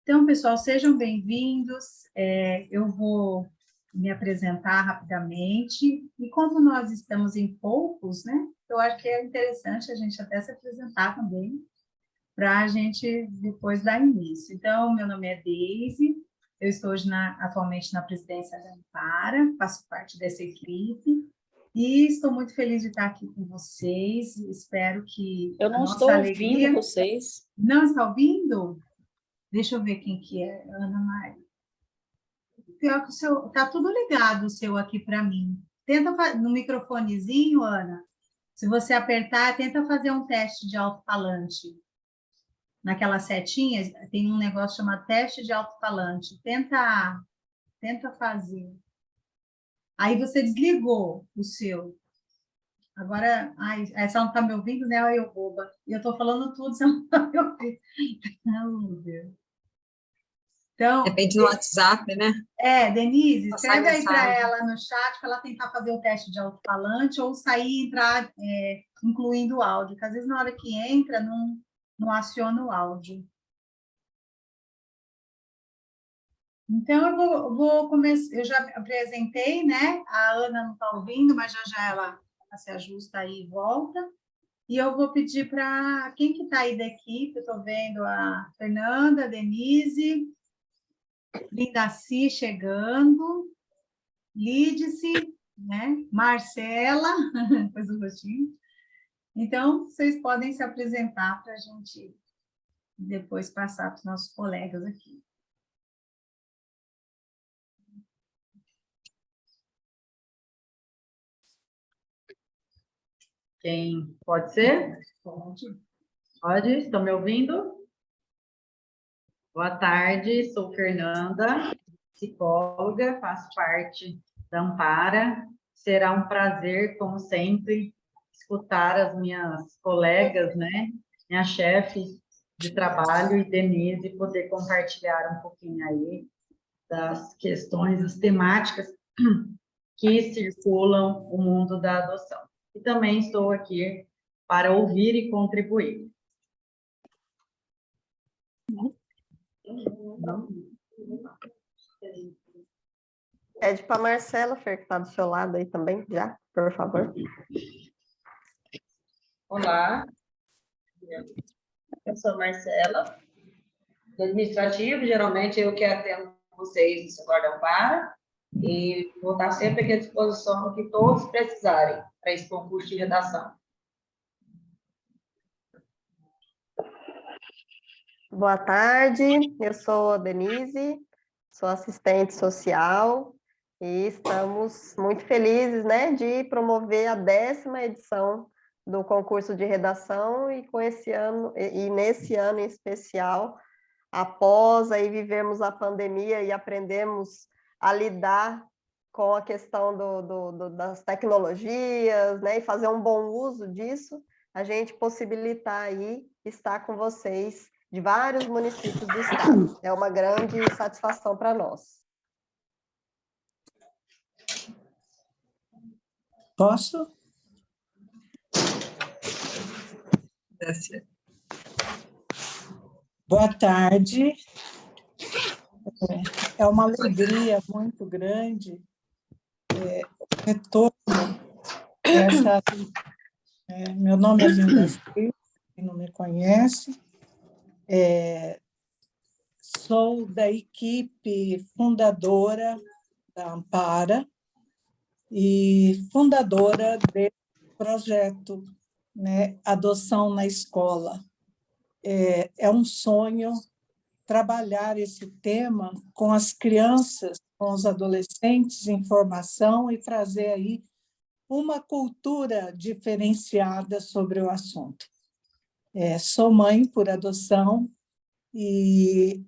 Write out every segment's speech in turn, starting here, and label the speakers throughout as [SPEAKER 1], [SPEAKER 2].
[SPEAKER 1] Então, pessoal, sejam bem-vindos. Eu vou me apresentar rapidamente. E como nós estamos em poucos, né? Eu acho que é interessante a gente até se apresentar também, para a gente depois dar início. Então, meu nome é Deise, eu estou hoje atualmente na presidência da Ampara, faço parte dessa equipe, e estou muito feliz de estar aqui com vocês. Espero que
[SPEAKER 2] Eu
[SPEAKER 1] a
[SPEAKER 2] não estou
[SPEAKER 1] nossa
[SPEAKER 2] ouvindo
[SPEAKER 1] alegria...
[SPEAKER 2] vocês.
[SPEAKER 1] Não está ouvindo? Deixa eu ver quem que é, Ana Maria. Pior que o seu, tá tudo ligado o seu aqui para mim. Tenta no microfonezinho, Ana. Se você apertar, tenta fazer um teste de alto-falante. Naquela setinha tem um negócio chamado teste de alto-falante. Tenta fazer. Aí você desligou o seu. Agora, ai, essa não está me ouvindo, né? Olha eu boba. E eu estou falando tudo, você não está me ouvindo. Não, meu Deus. Então,
[SPEAKER 3] depende no WhatsApp, né?
[SPEAKER 1] Denise,
[SPEAKER 3] Passar
[SPEAKER 1] escreve aí para
[SPEAKER 3] mensagem.
[SPEAKER 1] ela no chat para ela tentar fazer o teste de alto-falante ou sair e entrar incluindo o áudio, que às vezes na hora que entra não aciona o áudio. Então, eu vou começar. Eu já apresentei, né? A Ana não está ouvindo, mas já ela se ajusta aí e volta. E eu vou pedir para quem que está aí da equipe, eu estou vendo a Fernanda, a Denise, Lindaci chegando, Lídice, né? Marcela, depois do rostinho. Então, vocês podem se apresentar para a gente depois passar para os nossos colegas aqui.
[SPEAKER 4] Quem pode ser?
[SPEAKER 1] Pode.
[SPEAKER 4] Pode, estão me ouvindo? Boa tarde, sou Fernanda, psicóloga, faço parte da Ampara. Será um prazer, como sempre, escutar as minhas colegas, né? Minha chefe de trabalho e Denise, poder compartilhar um pouquinho aí das questões, as temáticas que circulam o mundo da adoção. E também estou aqui para ouvir e contribuir.
[SPEAKER 2] Pede para a Marcela, Fer, que está do seu lado aí também, já, por favor.
[SPEAKER 5] Olá, eu sou Marcela, do administrativo, geralmente eu que atendo vocês no setor da Ampara, e vou estar sempre aqui à disposição no que todos precisarem para esse concurso de redação.
[SPEAKER 2] Boa tarde, eu sou a Denise, sou assistente social e estamos muito felizes, né, de promover a 10ª edição do concurso de redação e com esse ano e nesse ano em especial, após aí vivermos a pandemia e aprendemos a lidar com a questão das tecnologias, né, e fazer um bom uso disso, a gente possibilitar aí estar com vocês de vários municípios do estado. É uma grande satisfação para nós.
[SPEAKER 6] Posso? Boa tarde. É uma alegria muito grande retorno. Meu nome é Linda Silva, quem não me conhece. Sou da equipe fundadora da Ampara e fundadora do projeto, né, Adoção na Escola. É um sonho trabalhar esse tema com as crianças, com os adolescentes em formação e trazer aí uma cultura diferenciada sobre o assunto. Sou mãe por adoção e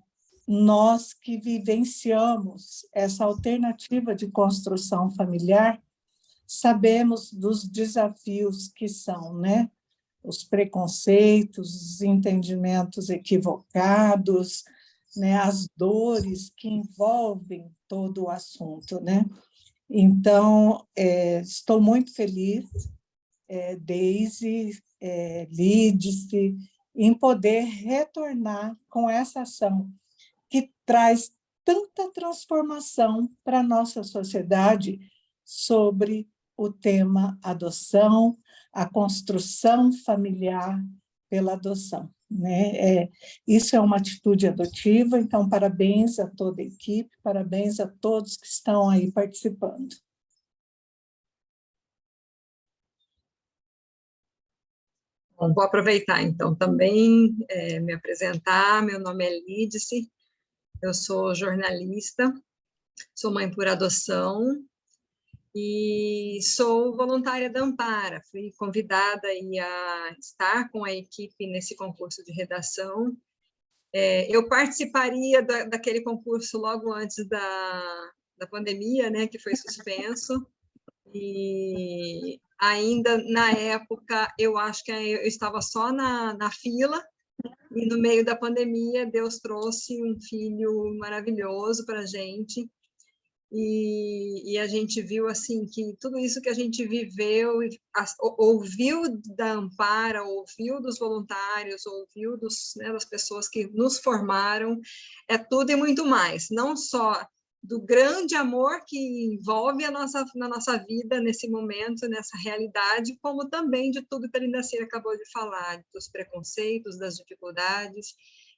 [SPEAKER 6] nós que vivenciamos essa alternativa de construção familiar sabemos dos desafios que são, né? Os preconceitos, os entendimentos equivocados, né? As dores que envolvem todo o assunto, né? Então, estou muito feliz, Deise, Lídice, em poder retornar com essa ação, que traz tanta transformação para a nossa sociedade sobre o tema adoção, a construção familiar pela adoção, né? Isso é uma atitude adotiva, então parabéns a toda a equipe, parabéns a todos que estão aí participando.
[SPEAKER 3] Bom, vou aproveitar, então, também me apresentar. Meu nome é Lídice, eu sou jornalista, sou mãe por adoção e sou voluntária da Ampara. Fui convidada aí a estar com a equipe nesse concurso de redação. Eu participaria daquele concurso logo antes da pandemia, né, que foi suspenso, e ainda na época eu acho que eu estava só na fila, e no meio da pandemia Deus trouxe um filho maravilhoso para a gente, e a gente viu assim que tudo isso que a gente viveu, ouviu da Ampara, ouviu dos voluntários, ouviu das pessoas que nos formaram, é tudo e muito mais, não só do grande amor que envolve na nossa vida nesse momento, nessa realidade, como também de tudo que a Lindacir acabou de falar, dos preconceitos, das dificuldades.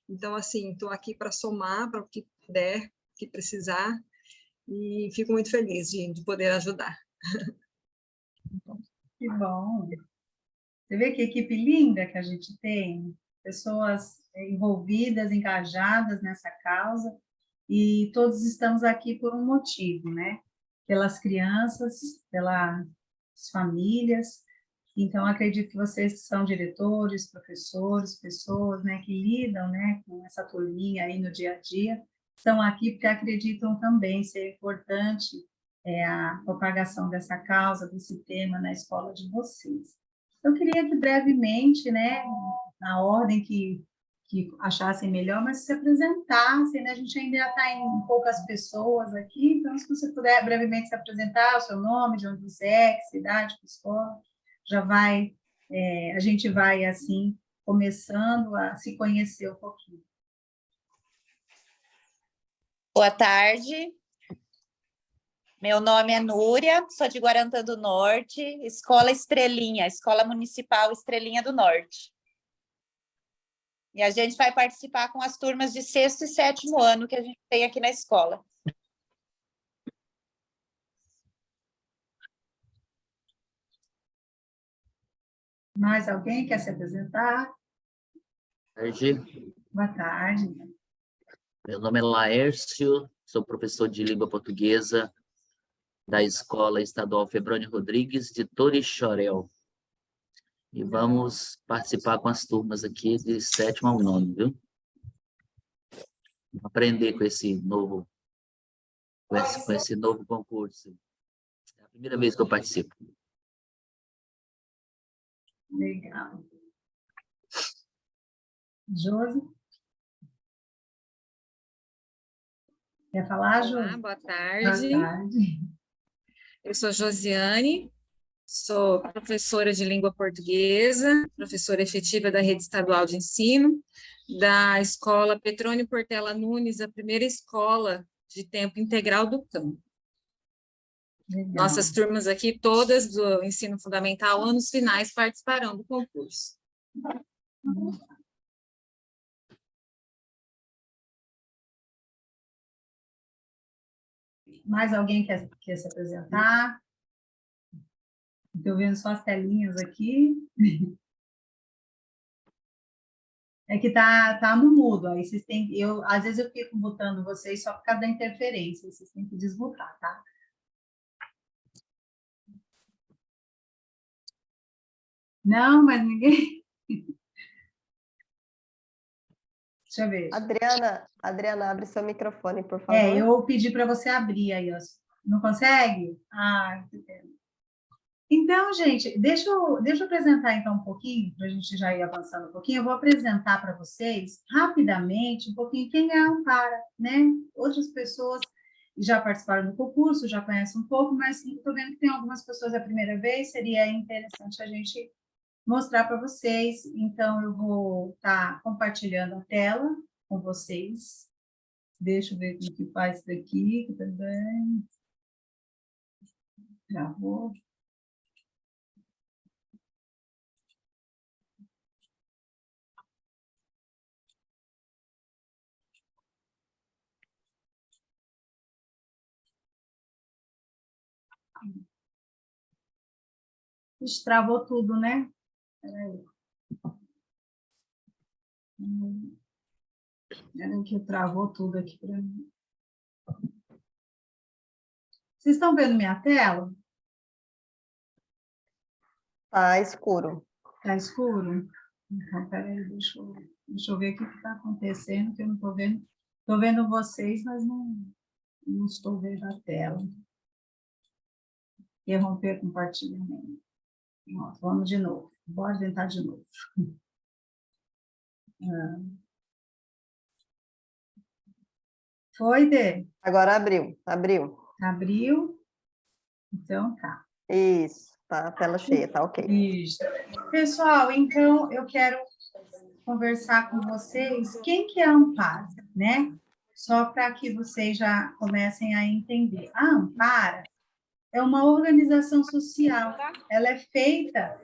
[SPEAKER 3] Então, assim, estou aqui para somar, para o que puder, que precisar, e fico muito feliz de poder ajudar.
[SPEAKER 1] Que bom! Você vê que equipe linda que a gente tem, pessoas envolvidas, engajadas nessa causa, e todos estamos aqui por um motivo, né? Pelas crianças, pelas famílias. Então, acredito que vocês são diretores, professores, pessoas, né, que lidam, né, com essa turminha aí no dia a dia, estão aqui porque acreditam também ser importante a propagação dessa causa, desse tema na escola de vocês. Eu queria que brevemente, né, na ordem que achassem melhor, mas se apresentassem, né? A gente ainda está em poucas pessoas aqui, então se você puder brevemente se apresentar, o seu nome, de onde você é, que cidade, que escola, já vai, a gente vai, assim, começando a se conhecer um pouquinho.
[SPEAKER 7] Boa tarde, meu nome é Núria, sou de Guarantã do Norte, Escola Estrelinha, Escola Municipal Estrelinha do Norte. E a gente vai participar com as turmas de 6º e 7º ano que a gente tem aqui na escola.
[SPEAKER 1] Mais alguém quer se apresentar?
[SPEAKER 8] Boa tarde.
[SPEAKER 1] Boa tarde.
[SPEAKER 8] Meu nome é Laércio, sou professor de língua portuguesa da Escola Estadual Febrônio Rodrigues de Torixoréu. E vamos participar com as turmas aqui de 7º ao 9º, viu? Aprender com esse novo concurso. É a primeira vez que eu participo.
[SPEAKER 1] Legal. Josi? Quer falar, Josi?
[SPEAKER 3] Olá, boa tarde.
[SPEAKER 1] Boa tarde.
[SPEAKER 3] Eu sou Josiane, sou professora de língua portuguesa, professora efetiva da Rede Estadual de Ensino, da Escola Petrônio Portela Nunes, a primeira escola de tempo integral do campo.
[SPEAKER 1] Legal.
[SPEAKER 3] Nossas turmas aqui, todas do ensino fundamental, anos finais, participarão do concurso.
[SPEAKER 1] Mais alguém quer se apresentar? Estou vendo só as telinhas aqui. É que tá no mudo, aí vocês têm, às vezes eu fico botando vocês só por causa da interferência, vocês têm que desmutar, tá? Não, mas ninguém... Deixa eu ver.
[SPEAKER 2] Adriana, abre seu microfone, por favor.
[SPEAKER 1] Eu pedi para você abrir aí, ó. Não consegue? Ah, que pena. Então, gente, deixa eu apresentar então um pouquinho, para a gente já ir avançando um pouquinho. Eu vou apresentar para vocês, rapidamente, um pouquinho quem é a Ampara, né? Outras pessoas já participaram do concurso, já conhecem um pouco, mas estou vendo que tem algumas pessoas a primeira vez, seria interessante a gente mostrar para vocês. Então, eu vou estar compartilhando a tela com vocês. Deixa eu ver como que faz isso daqui, que também. Travou. Ixi, travou tudo, né? Peraí. Peraí que travou tudo aqui para mim. Vocês estão vendo minha tela?
[SPEAKER 2] Tá escuro.
[SPEAKER 1] Está escuro? Então, peraí, deixa eu ver o que está acontecendo, que eu não estou vendo. Estou vendo vocês, mas não estou vendo a tela. Interromper compartilhamento. Pronto, vamos de novo. Bora tentar de novo. Foi, Dê?
[SPEAKER 2] Agora abriu, abriu.
[SPEAKER 1] Abriu? Então, tá.
[SPEAKER 2] Isso, tá a tela cheia, tá ok.
[SPEAKER 1] Isso. Pessoal, então, eu quero conversar com vocês quem que é a Ampara, né? Só para que vocês já comecem a entender. A Ampara é uma organização social. Ela é feita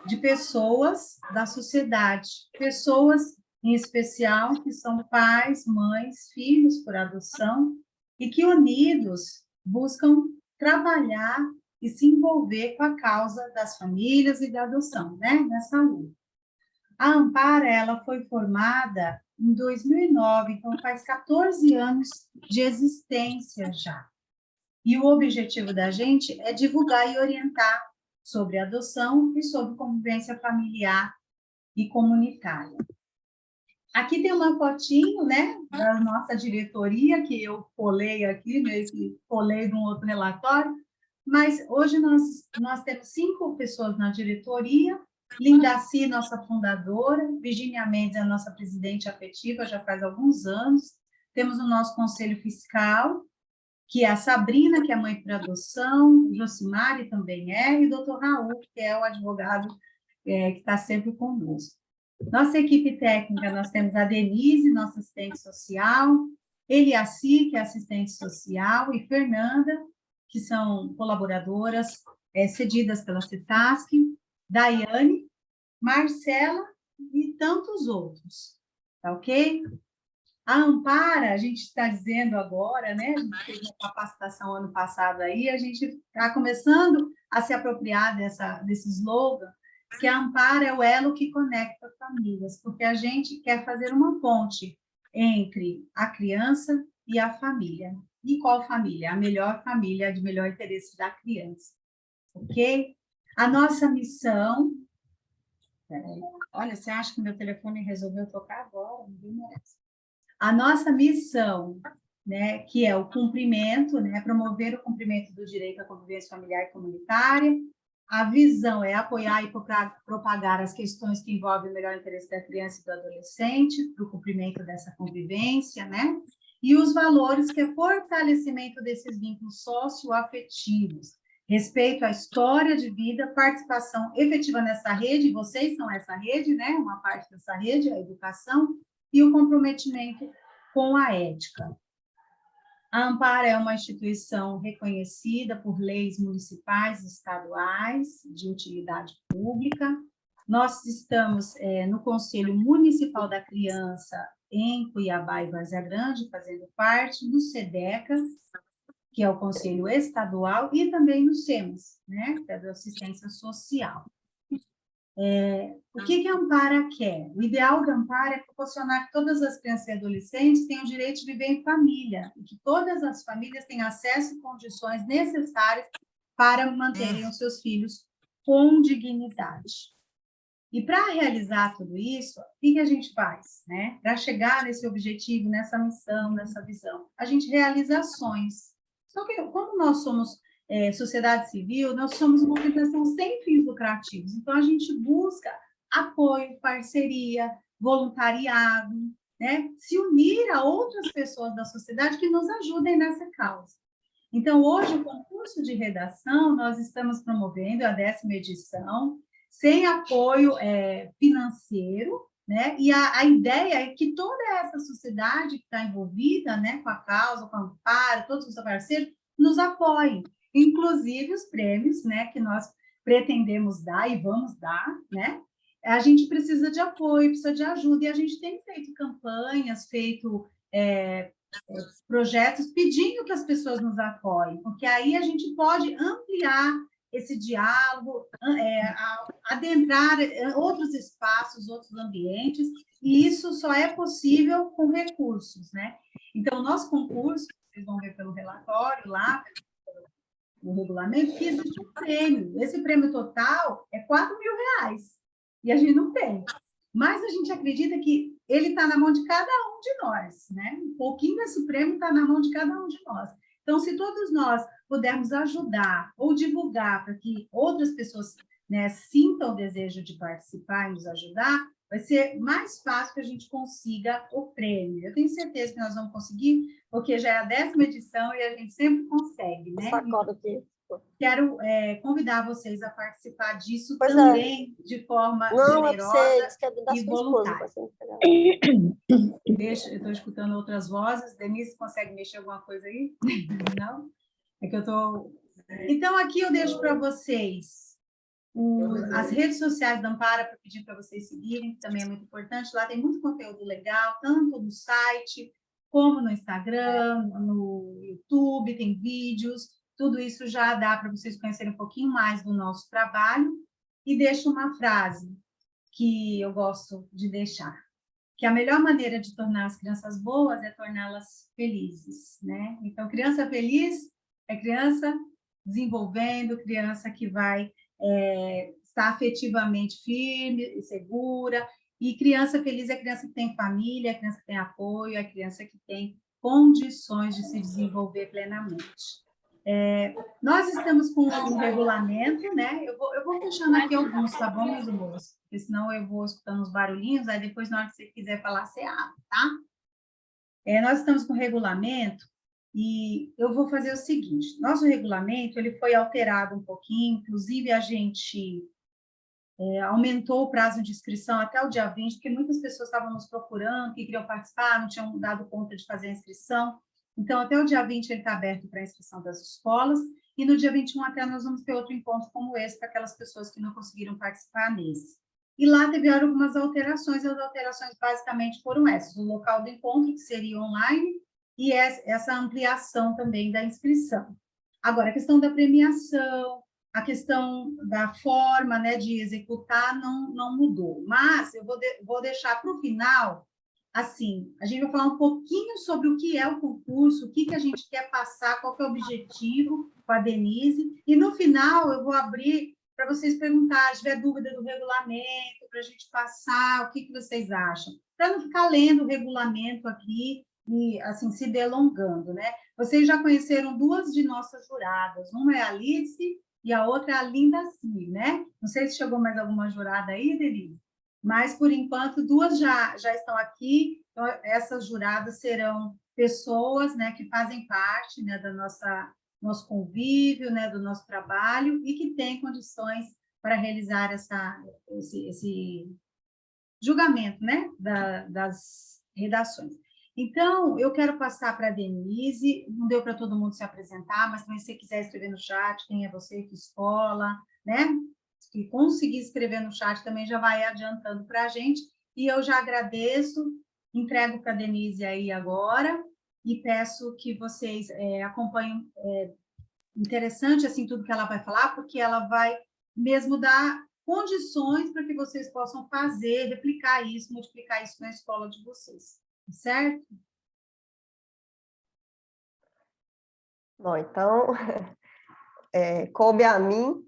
[SPEAKER 1] de pessoas da sociedade, pessoas em especial que são pais, mães, filhos por adoção e que unidos buscam trabalhar e se envolver com a causa das famílias e da adoção, né? Nessa luta. A Ampara, ela foi formada em 2009, então faz 14 anos de existência já. E o objetivo da gente é divulgar e orientar sobre adoção e sobre convivência familiar e comunitária. Aqui tem uma fotinho, né, da nossa diretoria, que eu colei aqui, meio que colei de um outro relatório, mas hoje nós temos 5 pessoas na diretoria, Lindaci, nossa fundadora, Virginia Mendes, a nossa presidente afetiva, já faz alguns anos, temos o nosso conselho fiscal, que é a Sabrina, que é mãe por adoção, Josimari também e o doutor Raul, que é o advogado que está sempre conosco. Nossa equipe técnica, nós temos a Denise, nossa assistente social, Eliaci, que é assistente social, e Fernanda, que são colaboradoras cedidas pela CETASC, Daiane, Marcela e tantos outros, tá ok? A Ampara, a gente está dizendo agora, né? A gente fez uma capacitação ano passado aí, a gente está começando a se apropriar desse slogan, que a Ampara é o elo que conecta famílias, porque a gente quer fazer uma ponte entre a criança e a família. E qual família? A melhor família, de melhor interesse da criança. Ok? A nossa missão... Peraí. Olha, você acha que meu telefone resolveu tocar agora? Ninguém merece. A nossa missão, né, que é o cumprimento, né, promover o cumprimento do direito à convivência familiar e comunitária. A visão é apoiar e propagar as questões que envolvem o melhor interesse da criança e do adolescente, para o cumprimento dessa convivência, né? E os valores, que é fortalecimento desses vínculos socioafetivos, respeito à história de vida, participação efetiva nessa rede, vocês são essa rede, né? Uma parte dessa rede, a educação, e o comprometimento com a ética. A Ampara é uma instituição reconhecida por leis municipais e estaduais de utilidade pública. Nós estamos no Conselho Municipal da Criança em Cuiabá e Várzea Grande, fazendo parte do SEDECA, que é o Conselho Estadual, e também no SEMAS, né, que é da Assistência Social. O que a Ampara quer? O ideal da Ampara é proporcionar que todas as crianças e adolescentes tenham o direito de viver em família, e que todas as famílias tenham acesso e condições necessárias para manterem os seus filhos com dignidade. E para realizar tudo isso, o que a gente faz, né? Para chegar nesse objetivo, nessa missão, nessa visão? A gente realiza ações. Só que, como nós somos sociedade civil, nós somos uma organização sem fins lucrativos. Então, a gente busca apoio, parceria, voluntariado, né? Se unir a outras pessoas da sociedade que nos ajudem nessa causa. Então, hoje, o concurso de redação, nós estamos promovendo a 10ª edição, sem apoio financeiro, né? E a ideia é que toda essa sociedade que está envolvida, né, com a causa, com o Amparo, todos os parceiros, nos apoiem, inclusive os prêmios, né, que nós pretendemos dar e vamos dar, né? A gente precisa de apoio, precisa de ajuda, e a gente tem feito campanhas, feito projetos pedindo que as pessoas nos apoiem, porque aí a gente pode ampliar esse diálogo, adentrar outros espaços, outros ambientes, e isso só é possível com recursos, né? Então, o nosso concurso, vocês vão ver pelo relatório lá, no regulamento, que existe um prêmio. Esse prêmio total é R$4.000, e a gente não tem. Mas a gente acredita que ele está na mão de cada um de nós, né? Um pouquinho desse prêmio está na mão de cada um de nós. Então, se todos nós pudermos ajudar ou divulgar para que outras pessoas, né, sintam o desejo de participar e nos ajudar, vai ser mais fácil que a gente consiga o prêmio. Eu tenho certeza que nós vamos conseguir, porque já é a 10ª edição e a gente sempre consegue, né?
[SPEAKER 2] Sacola aqui.
[SPEAKER 1] Quero convidar vocês a participar disso
[SPEAKER 2] Pois
[SPEAKER 1] também de forma generosa e voluntária. Eu estou escutando outras vozes. Denise, consegue mexer alguma coisa aí? Não? É que eu estou... Então, aqui eu deixo para vocês as redes sociais da Ampara, para pedir para vocês seguirem, que também é muito importante. Lá tem muito conteúdo legal, tanto no site, como no Instagram, no YouTube, tem vídeos. Tudo isso já dá para vocês conhecerem um pouquinho mais do nosso trabalho. E deixo uma frase que eu gosto de deixar, que a melhor maneira de tornar as crianças boas é torná-las felizes, né? Então, criança feliz é criança desenvolvendo, criança que vai estar afetivamente firme e segura, e criança feliz é criança que tem família, é criança que tem apoio, é criança que tem condições de se desenvolver plenamente. Nós estamos com um regulamento, né? Eu vou fechando aqui alguns, tá bom, meus amores? Porque senão eu vou escutando os barulhinhos, aí depois, na hora que você quiser falar, você abre, tá? Nós estamos com regulamento e eu vou fazer o seguinte: nosso regulamento ele foi alterado um pouquinho, inclusive a gente aumentou o prazo de inscrição até o dia 20, porque muitas pessoas estavam nos procurando, que queriam participar, não tinham dado conta de fazer a inscrição. Então, até o dia 20 ele está aberto para a inscrição das escolas, e no dia 21 até nós vamos ter outro encontro como esse, para aquelas pessoas que não conseguiram participar nesse. E lá teve algumas alterações, e as alterações basicamente foram essas: o local do encontro, que seria online, e essa ampliação também da inscrição. Agora, a questão da premiação, a questão da forma, né, de executar não mudou, mas eu vou deixar para o final. Assim, a gente vai falar um pouquinho sobre o que é o concurso, o que a gente quer passar, qual que é o objetivo com a Denise, e no final eu vou abrir para vocês perguntarem, se tiver dúvida do regulamento, para a gente passar, o que vocês acham, para não ficar lendo o regulamento aqui e, assim, se delongando, né? Vocês já conheceram duas de nossas juradas, uma é a Alice e a outra é a Linda Cir, né? Não sei se chegou mais alguma jurada aí, Denise? Mas, por enquanto, duas já estão aqui. Então, essas juradas serão pessoas, né, que fazem parte, né, da nosso convívio, né, do nosso trabalho, e que têm condições para realizar esse julgamento, né, das redações. Então, eu quero passar para a Denise. Não deu para todo mundo se apresentar, mas também, se você quiser escrever no chat quem é você, que escola, né? Que conseguir escrever no chat também já vai adiantando para a gente. E eu já agradeço, entrego para a Denise aí agora, e peço que vocês acompanhem. Interessante, assim, tudo que ela vai falar, porque ela vai mesmo dar condições para que vocês possam fazer, replicar isso, multiplicar isso na escola de vocês. Certo?
[SPEAKER 2] Bom, então, coube a mim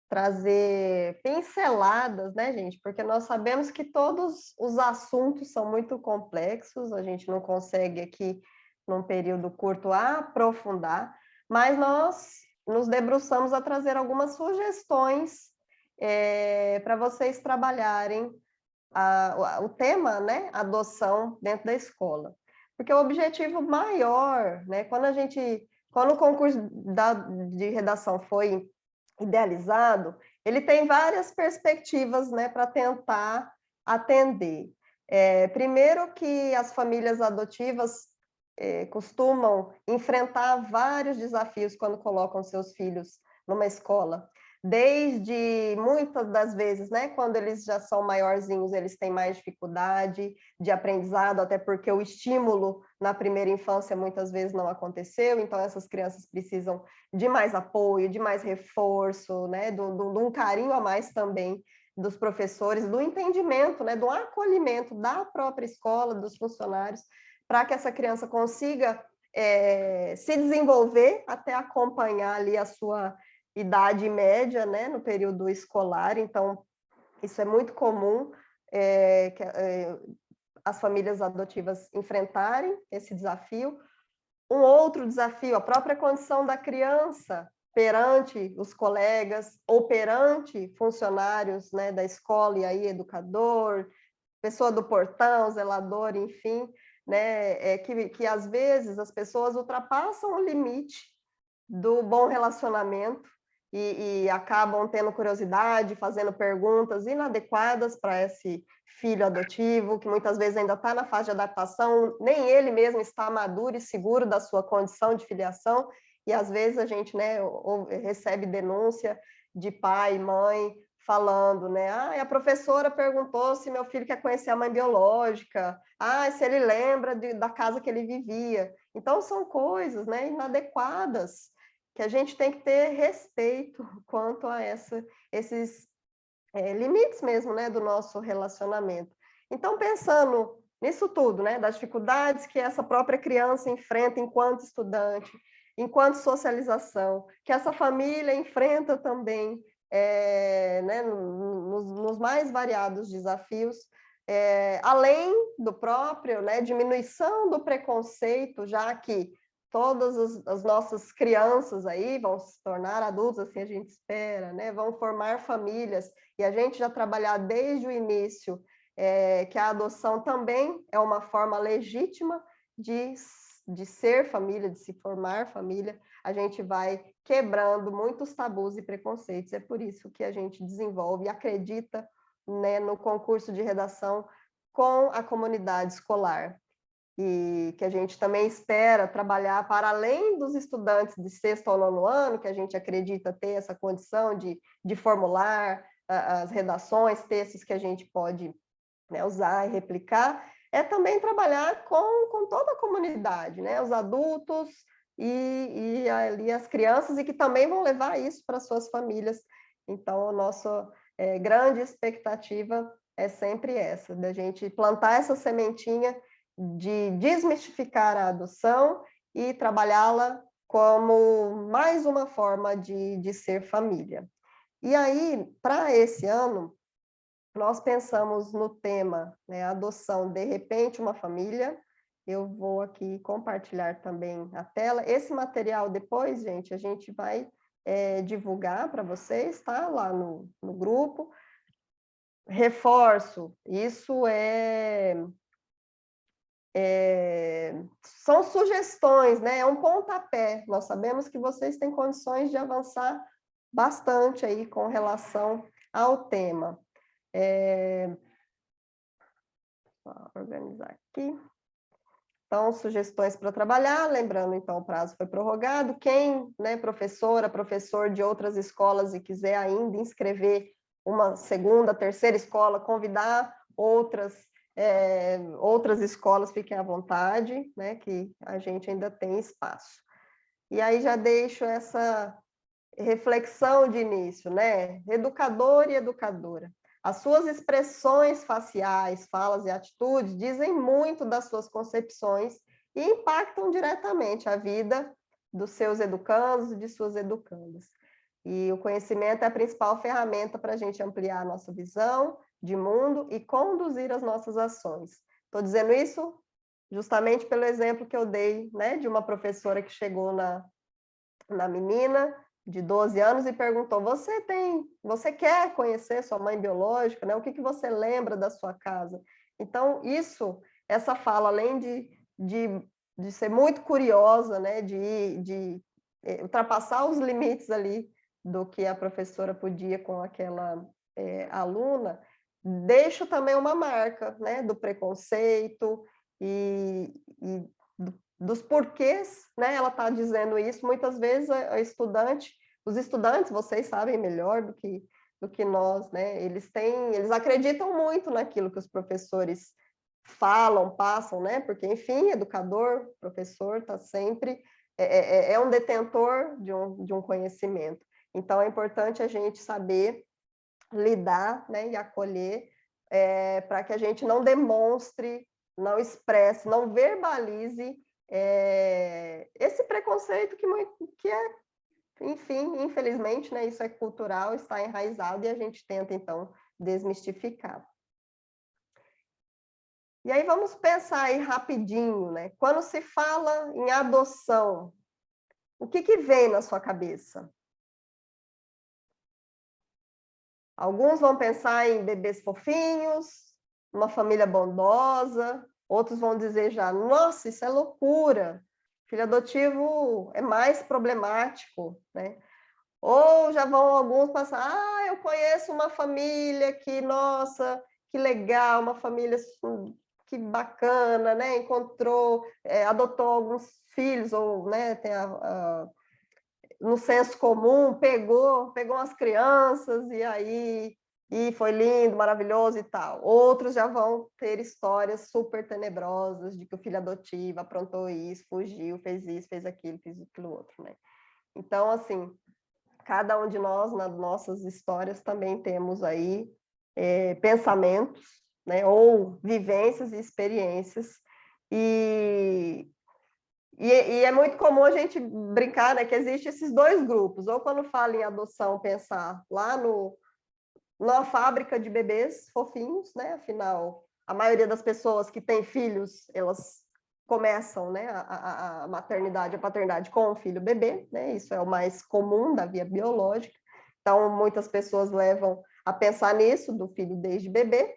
[SPEAKER 2] trazer pinceladas, né, gente? Porque nós sabemos que todos os assuntos são muito complexos, a gente não consegue aqui, num período curto, aprofundar, mas nós nos debruçamos a trazer algumas sugestões para vocês trabalharem o tema, né, adoção dentro da escola. Porque o objetivo maior, né, quando o concurso de redação foi idealizado, ele tem várias perspectivas, né, para tentar atender? Primeiro que as famílias adotivas costumam enfrentar vários desafios quando colocam seus filhos numa escola. Desde, muitas das vezes, né, quando eles já são maiorzinhos, eles têm mais dificuldade de aprendizado, até porque o estímulo na primeira infância muitas vezes não aconteceu, então essas crianças precisam de mais apoio, de mais reforço, né, de um carinho a mais também dos professores, do entendimento, né, do acolhimento da própria escola, dos funcionários, para que essa criança consiga se desenvolver até acompanhar ali a sua idade média, né, no período escolar. Então, isso é muito comum que as famílias adotivas enfrentarem esse desafio. Um outro desafio, a própria condição da criança perante os colegas ou perante funcionários, né, da escola, e aí educador, pessoa do portão, zelador, enfim, né, que às vezes as pessoas ultrapassam o limite do bom relacionamento e acabam tendo curiosidade, fazendo perguntas inadequadas para esse filho adotivo, que muitas vezes ainda está na fase de adaptação, nem ele mesmo está maduro e seguro da sua condição de filiação, e às vezes a gente, né, recebe denúncia de pai e mãe falando, né, a professora perguntou se meu filho quer conhecer a mãe biológica, se ele lembra da casa que ele vivia. Então, são coisas, né, inadequadas, que a gente tem que ter respeito quanto a esses limites mesmo, né, do nosso relacionamento. Então, pensando nisso tudo, né, das dificuldades que essa própria criança enfrenta enquanto estudante, enquanto socialização, que essa família enfrenta também, né, nos mais variados desafios, além do próprio, né, diminuição do preconceito, já que todas as nossas crianças aí vão se tornar adultos, assim a gente espera, né? Vão formar famílias, e a gente já trabalhar desde o início que a adoção também é uma forma legítima de ser família, de se formar família. A gente vai quebrando muitos tabus e preconceitos. É por isso que a gente desenvolve e acredita, né, no concurso de redação com a comunidade escolar, e que a gente também espera trabalhar para além dos estudantes de sexto ao nono ano, que a gente acredita ter essa condição de formular as redações, textos que a gente pode, né, usar e replicar, também trabalhar com toda a comunidade, né, os adultos e ali as crianças, e que também vão levar isso para suas famílias. Então, a nossa grande expectativa é sempre essa, da gente plantar essa sementinha de desmistificar a adoção e trabalhá-la como mais uma forma de ser família. E aí, para esse ano, nós pensamos no tema, né, adoção, de repente, uma família. Eu vou aqui compartilhar também a tela. Esse material depois, gente, a gente vai divulgar para vocês, tá? Lá no grupo. Reforço, isso são sugestões, né? É um pontapé. Nós sabemos que vocês têm condições de avançar bastante aí com relação ao tema. Vou organizar aqui. Então, sugestões para trabalhar, lembrando, então, o prazo foi prorrogado. Quem, né, professor de outras escolas e quiser ainda inscrever uma segunda, terceira escola, convidar outras escolas, fiquem à vontade, né, que a gente ainda tem espaço. E aí já deixo essa reflexão de início, né? Educador e educadora. As suas expressões faciais, falas e atitudes dizem muito das suas concepções e impactam diretamente a vida dos seus educandos e de suas educandas. E o conhecimento é a principal ferramenta para a gente ampliar a nossa visão de mundo e conduzir as nossas ações. Estou dizendo isso justamente pelo exemplo que eu dei, né, de uma professora que chegou na menina de 12 anos e perguntou: você quer conhecer sua mãe biológica, né? O que você lembra da sua casa? Então, essa fala, além de ser muito curiosa, né, de ultrapassar os limites ali do que a professora podia com aquela aluna, deixo também uma marca, né, do preconceito e dos porquês, né, ela está dizendo isso. Muitas vezes os estudantes, vocês sabem melhor do que nós, né, eles acreditam muito naquilo que os professores falam, passam, né, porque, enfim, educador, professor, está sempre, é um detentor de um conhecimento. Então, é importante a gente saber lidar, né, e acolher, para que a gente não demonstre, não expresse, não verbalize esse preconceito que é, enfim, infelizmente, né, isso é cultural, está enraizado, e a gente tenta, então, desmistificar. E aí vamos pensar aí rapidinho, né? Quando se fala em adoção, o que vem na sua cabeça? Alguns vão pensar em bebês fofinhos, uma família bondosa, outros vão dizer já, nossa, isso é loucura, filho adotivo é mais problemático, né? Ou já vão alguns passar, eu conheço uma família que, nossa, que legal, uma família que bacana, né? Encontrou, adotou alguns filhos, ou, né, tem no senso comum, pegou umas crianças e foi lindo, maravilhoso e tal. Outros já vão ter histórias super tenebrosas de que o filho adotivo aprontou isso, fugiu, fez isso, fez aquilo outro, né? Então, assim, cada um de nós, nas nossas histórias, também temos aí pensamentos, né, ou vivências e experiências, e é muito comum a gente brincar, né, que existem esses dois grupos, ou quando fala em adoção, pensar lá numa fábrica de bebês fofinhos, né, afinal, a maioria das pessoas que têm filhos, elas começam, né, a maternidade, a paternidade com o filho bebê, né, isso é o mais comum da via biológica, então muitas pessoas levam a pensar nisso, do filho desde bebê,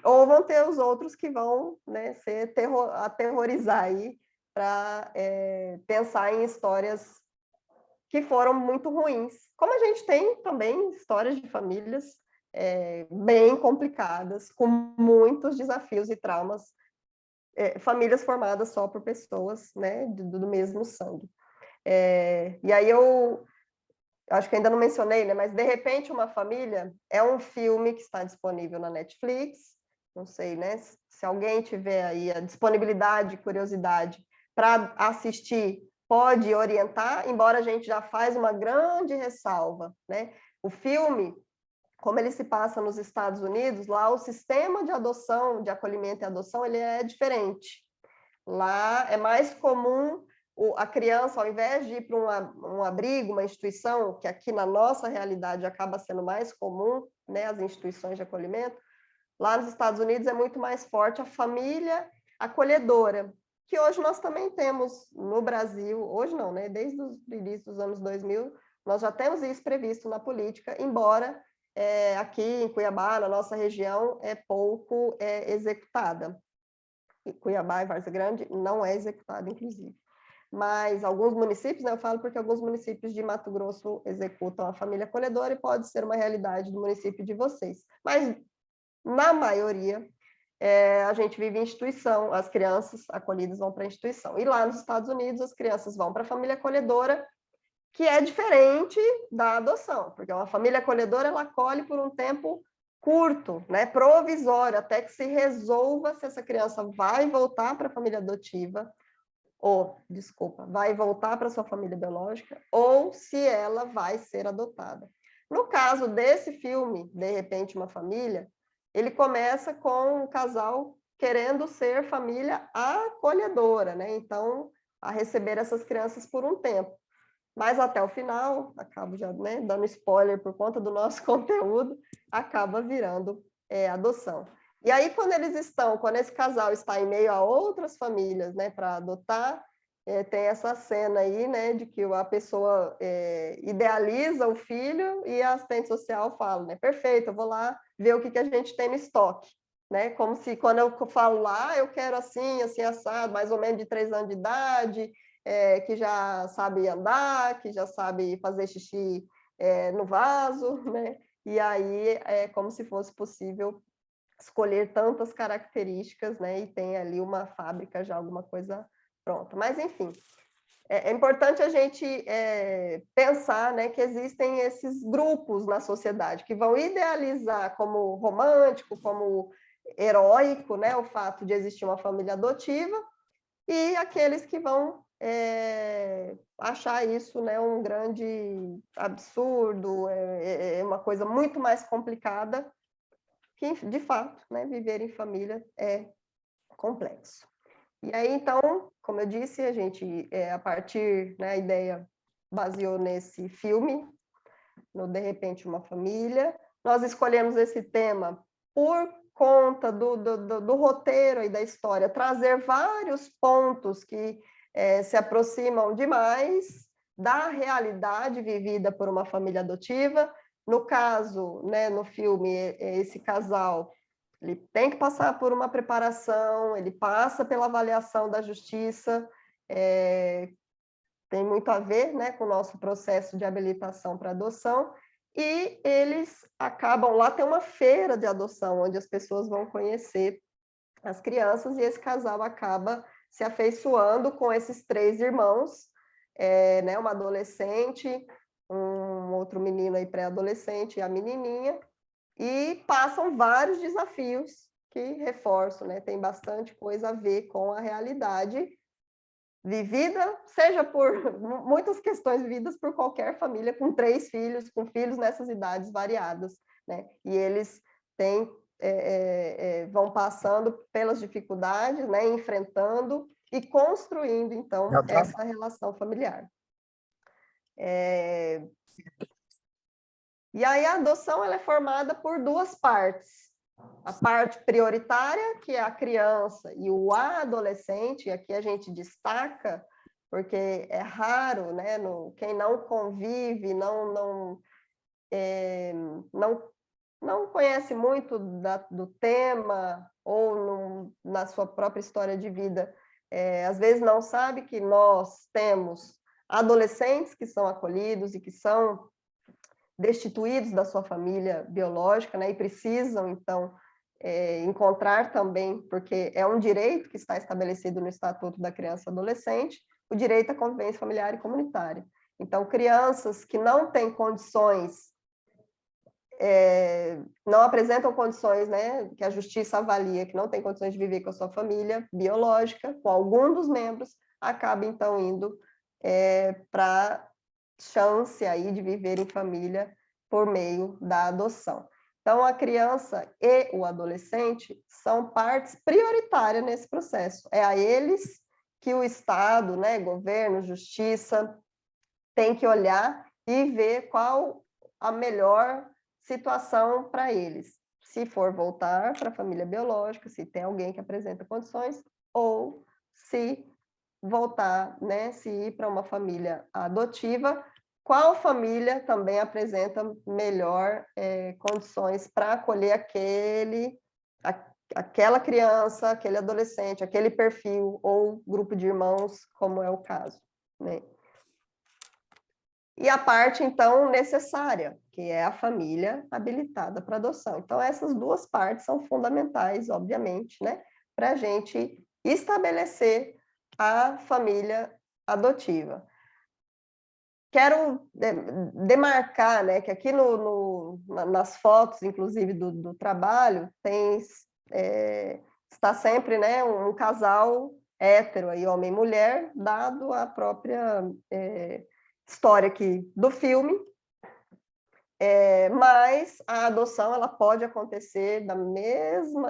[SPEAKER 2] ou vão ter os outros que vão, né, aterrorizar aí para pensar em histórias que foram muito ruins. Como a gente tem também histórias de famílias bem complicadas, com muitos desafios e traumas, famílias formadas só por pessoas, né, do mesmo sangue. E aí eu acho que ainda não mencionei, né, mas De Repente Uma Família é um filme que está disponível na Netflix, não sei, né, se alguém tiver aí a disponibilidade, curiosidade para assistir, pode orientar, embora a gente já faz uma grande ressalva, né? O filme, como ele se passa nos Estados Unidos, lá o sistema de adoção, de acolhimento e adoção, ele é diferente. Lá é mais comum a criança, ao invés de ir para um abrigo, uma instituição, que aqui na nossa realidade acaba sendo mais comum, né, as instituições de acolhimento, lá nos Estados Unidos é muito mais forte a família acolhedora, que hoje nós também temos no Brasil, hoje não, né, desde o início dos anos 2000, nós já temos isso previsto na política, embora aqui em Cuiabá, na nossa região, é pouco executada. E Cuiabá e Várzea Grande não é executada, inclusive. Mas alguns municípios, né, eu falo porque alguns municípios de Mato Grosso executam a família acolhedora e pode ser uma realidade do município de vocês. Mas, na maioria, a gente vive em instituição, as crianças acolhidas vão para a instituição. E lá nos Estados Unidos, as crianças vão para a família acolhedora, que é diferente da adoção, porque uma família acolhedora, ela acolhe por um tempo curto, né, provisório, até que se resolva se essa criança vai voltar para a família adotiva, vai voltar para sua família biológica, ou se ela vai ser adotada. No caso desse filme, De Repente Uma Família, ele começa com um casal querendo ser família acolhedora, né? Então, a receber essas crianças por um tempo. Mas até o final, acabo já, né, dando spoiler por conta do nosso conteúdo, acaba virando adoção. E aí, quando esse casal está em meio a outras famílias, né, para adotar, tem essa cena aí, né, de que a pessoa idealiza o filho e a assistente social fala, né, perfeito, eu vou lá ver o que a gente tem no estoque, né, como se quando eu falo lá, eu quero assim, assim, assado, mais ou menos de 3 anos de idade, que já sabe andar, que já sabe fazer xixi no vaso, né, e aí é como se fosse possível escolher tantas características, né, e tem ali uma fábrica já, alguma coisa pronta. Mas, enfim, é importante a gente pensar, né, que existem esses grupos na sociedade que vão idealizar como romântico, como heróico, né, o fato de existir uma família adotiva, e aqueles que vão achar isso, né, um grande absurdo, uma coisa muito mais complicada, que, de fato, né, viver em família é complexo. E aí, então, como eu disse, a gente, a partir, né, a ideia baseou nesse filme, no De Repente Uma Família. Nós escolhemos esse tema por conta do roteiro e da história, trazer vários pontos que se aproximam demais da realidade vivida por uma família adotiva. No caso, né, no filme, esse casal, ele tem que passar por uma preparação, ele passa pela avaliação da justiça, tem muito a ver, né, com o nosso processo de habilitação para adoção, e eles acabam, lá tem uma feira de adoção, onde as pessoas vão conhecer as crianças, e esse casal acaba se afeiçoando com esses 3 irmãos, né, uma adolescente, um outro menino aí pré-adolescente e a menininha, e passam vários desafios que reforçam, né, tem bastante coisa a ver com a realidade vivida, seja por muitas questões vividas por qualquer família com 3 filhos, com filhos nessas idades variadas, né? E eles têm, vão passando pelas dificuldades, né? Enfrentando e construindo, então, essa relação familiar. E aí a adoção ela é formada por 2 partes. A parte prioritária, que é a criança, e o adolescente, e aqui a gente destaca, porque é raro, né, quem não convive, não conhece muito do tema, ou na sua própria história de vida, às vezes não sabe que nós temos adolescentes que são acolhidos e que são destituídos da sua família biológica, né, e precisam, então, encontrar também, porque é um direito que está estabelecido no Estatuto da Criança e Adolescente, o direito à convivência familiar e comunitária. Então, crianças que não têm condições, não apresentam condições, né, que a justiça avalia, que não tem condições de viver com a sua família biológica, com algum dos membros, acaba, então, indo para chance aí de viver em família por meio da adoção. Então, a criança e o adolescente são partes prioritárias nesse processo. É a eles que o Estado, né, governo, justiça, tem que olhar e ver qual a melhor situação para eles. Se for voltar para a família biológica, se tem alguém que apresenta condições, ou se voltar, né, se ir para uma família adotiva, qual família também apresenta melhor condições para acolher aquela criança, aquele adolescente, aquele perfil ou grupo de irmãos, como é o caso, né? E a parte, então, necessária, que é a família habilitada para adoção. Então, essas 2 partes são fundamentais, obviamente, né, para a gente estabelecer a família adotiva. Quero demarcar, né, que aqui nas fotos, inclusive, do trabalho, está sempre, né, um casal hétero, aí, homem e mulher, dado a própria história aqui do filme, mas a adoção ela pode acontecer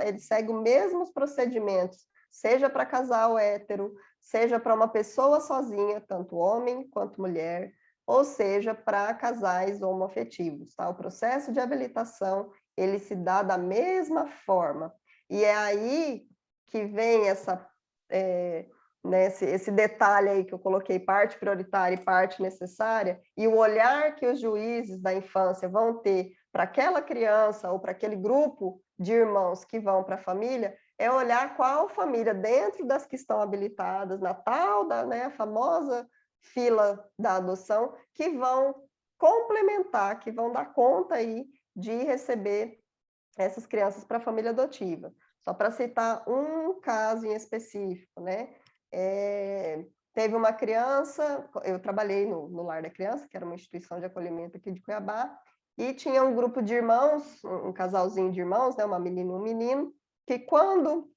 [SPEAKER 2] ele segue os mesmos procedimentos, seja para casal hétero, seja para uma pessoa sozinha, tanto homem quanto mulher, ou seja, para casais homoafetivos, tá? O processo de habilitação, ele se dá da mesma forma. E é aí que vem esse detalhe aí que eu coloquei, parte prioritária e parte necessária, e o olhar que os juízes da infância vão ter para aquela criança ou para aquele grupo de irmãos que vão para a família, é olhar qual família, dentro das que estão habilitadas, na tal a famosa fila da adoção, que vão complementar, que vão dar conta aí de receber essas crianças para a família adotiva. Só para citar um caso em específico, né? Teve uma criança, eu trabalhei no Lar da Criança, que era uma instituição de acolhimento aqui de Cuiabá, e tinha um grupo de irmãos, um casalzinho de irmãos, né, uma menina e um menino, que quando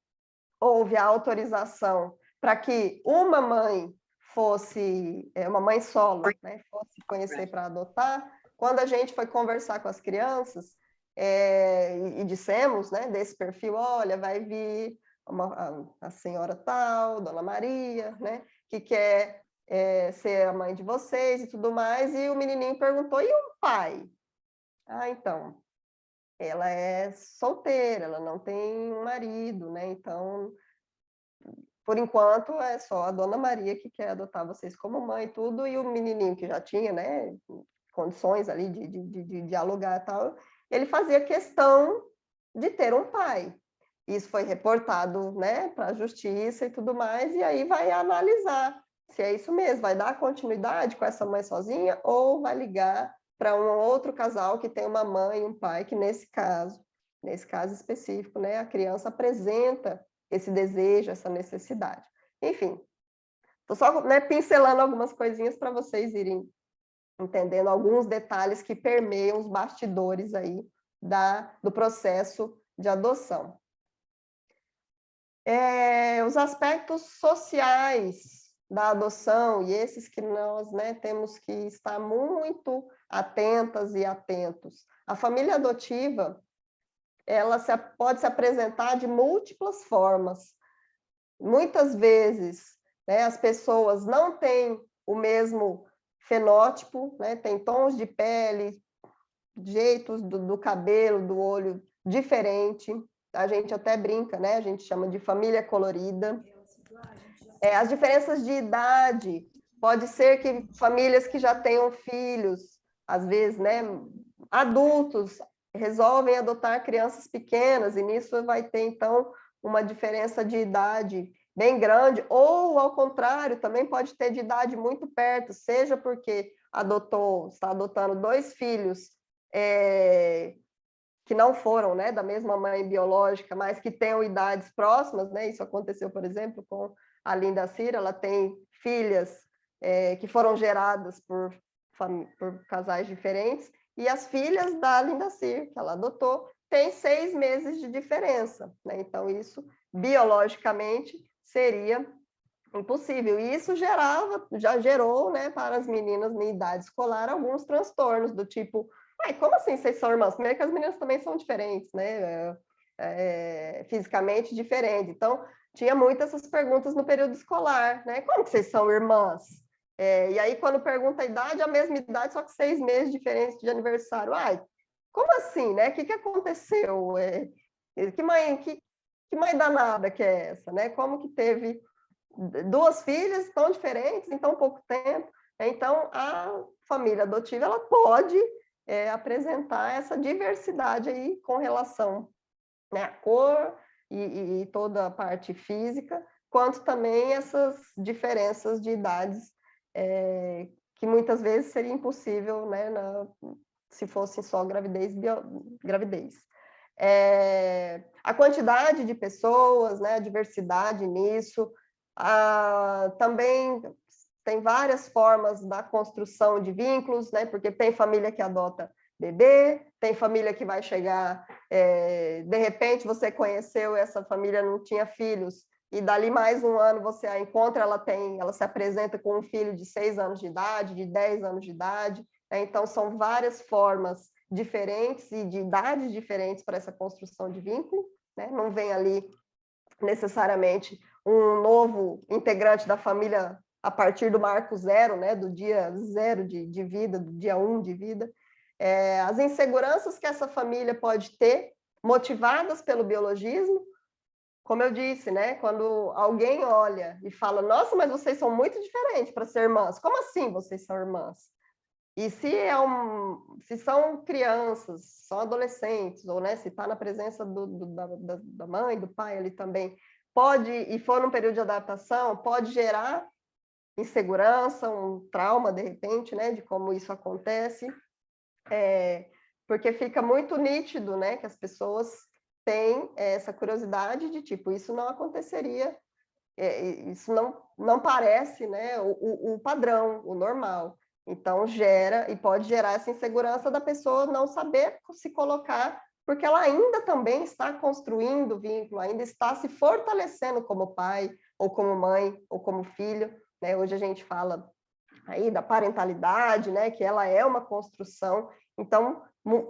[SPEAKER 2] houve a autorização para que uma mãe fosse, uma mãe solo, né, fosse conhecer para adotar, quando a gente foi conversar com as crianças, e dissemos, né, desse perfil, olha, vai vir a senhora tal, Dona Maria, né, que quer ser a mãe de vocês e tudo mais, e o menininho perguntou, e o pai? Ah, então, ela é solteira, ela não tem um marido, né, então, por enquanto, é só a Dona Maria que quer adotar vocês como mãe e tudo, e o menininho que já tinha, né, condições ali de dialogar e tal, ele fazia questão de ter um pai. Isso foi reportado, né, para a justiça e tudo mais, e aí vai analisar se é isso mesmo, vai dar continuidade com essa mãe sozinha ou vai ligar para um outro casal que tem uma mãe e um pai, que nesse caso específico, né, a criança apresenta esse desejo, essa necessidade. Enfim, estou só, né, pincelando algumas coisinhas para vocês irem entendendo alguns detalhes que permeiam os bastidores aí do processo de adoção. Os aspectos sociais da adoção, e esses que nós, né, temos que estar muito atentas e atentos. A família adotiva, ela pode se apresentar de múltiplas formas. Muitas vezes, né, as pessoas não têm o mesmo fenótipo, né, tem tons de pele, jeitos do cabelo, do olho diferente. A gente até brinca, né? A gente chama de família colorida. As diferenças de idade, pode ser que famílias que já tenham filhos, às vezes, né, adultos, resolvem adotar crianças pequenas, e nisso vai ter, então, uma diferença de idade bem grande, ou, ao contrário, também pode ter de idade muito perto, seja porque está adotando 2 filhos que não foram, né, da mesma mãe biológica, mas que tenham idades próximas, né? Isso aconteceu, por exemplo, com a Linda Cira, ela tem filhas que foram geradas por casais diferentes, e as filhas da Linda Cira, que ela adotou, têm 6 meses de diferença, né? Então, isso, biologicamente, seria impossível. E isso já gerou, né, para as meninas na idade escolar alguns transtornos, do tipo, como assim vocês são irmãs? Primeiro que as meninas também são diferentes, né? Fisicamente diferentes. Então, tinha muitas essas perguntas no período escolar, né? Como que vocês são irmãs? E aí, quando pergunta a idade, a mesma idade, só que 6 meses diferentes de aniversário. Como assim, né? O que aconteceu? Que mãe danada que é essa, né? Como que teve 2 filhas tão diferentes em tão pouco tempo? Então, a família adotiva, ela pode apresentar essa diversidade aí com relação, né, à cor e toda a parte física, quanto também essas diferenças de idades que muitas vezes seria impossível, né, se fosse só gravidez. A quantidade de pessoas, né, a diversidade nisso, também tem várias formas da construção de vínculos, né? Porque tem família que adota bebê, tem família que vai chegar, de repente você conheceu essa família, não tinha filhos, e dali mais um ano você a encontra, ela se apresenta com um filho de 6 anos de idade, de 10 anos de idade, né? Então são várias formas diferentes e de idades diferentes para essa construção de vínculo, né? Não vem ali necessariamente um novo integrante da família a partir do marco 0, né, do dia 0 de vida, do dia 1 de vida. As inseguranças que essa família pode ter, motivadas pelo biologismo, como eu disse, né, quando alguém olha e fala, nossa, mas vocês são muito diferentes para ser irmãs. Como assim vocês são irmãs? E se são crianças, são adolescentes, ou, né, se está na presença da mãe, do pai ali também, e for num período de adaptação, pode gerar insegurança, um trauma, de repente, né, de como isso acontece. porque fica muito nítido, né, que as pessoas têm essa curiosidade de tipo, isso não aconteceria, isso não parece, né, o padrão, o normal. Então, gera e pode gerar essa insegurança da pessoa não saber se colocar, porque ela ainda também está construindo vínculo, ainda está se fortalecendo como pai, ou como mãe, ou como filho, né? Hoje a gente fala aí da parentalidade, né, que ela é uma construção. Então,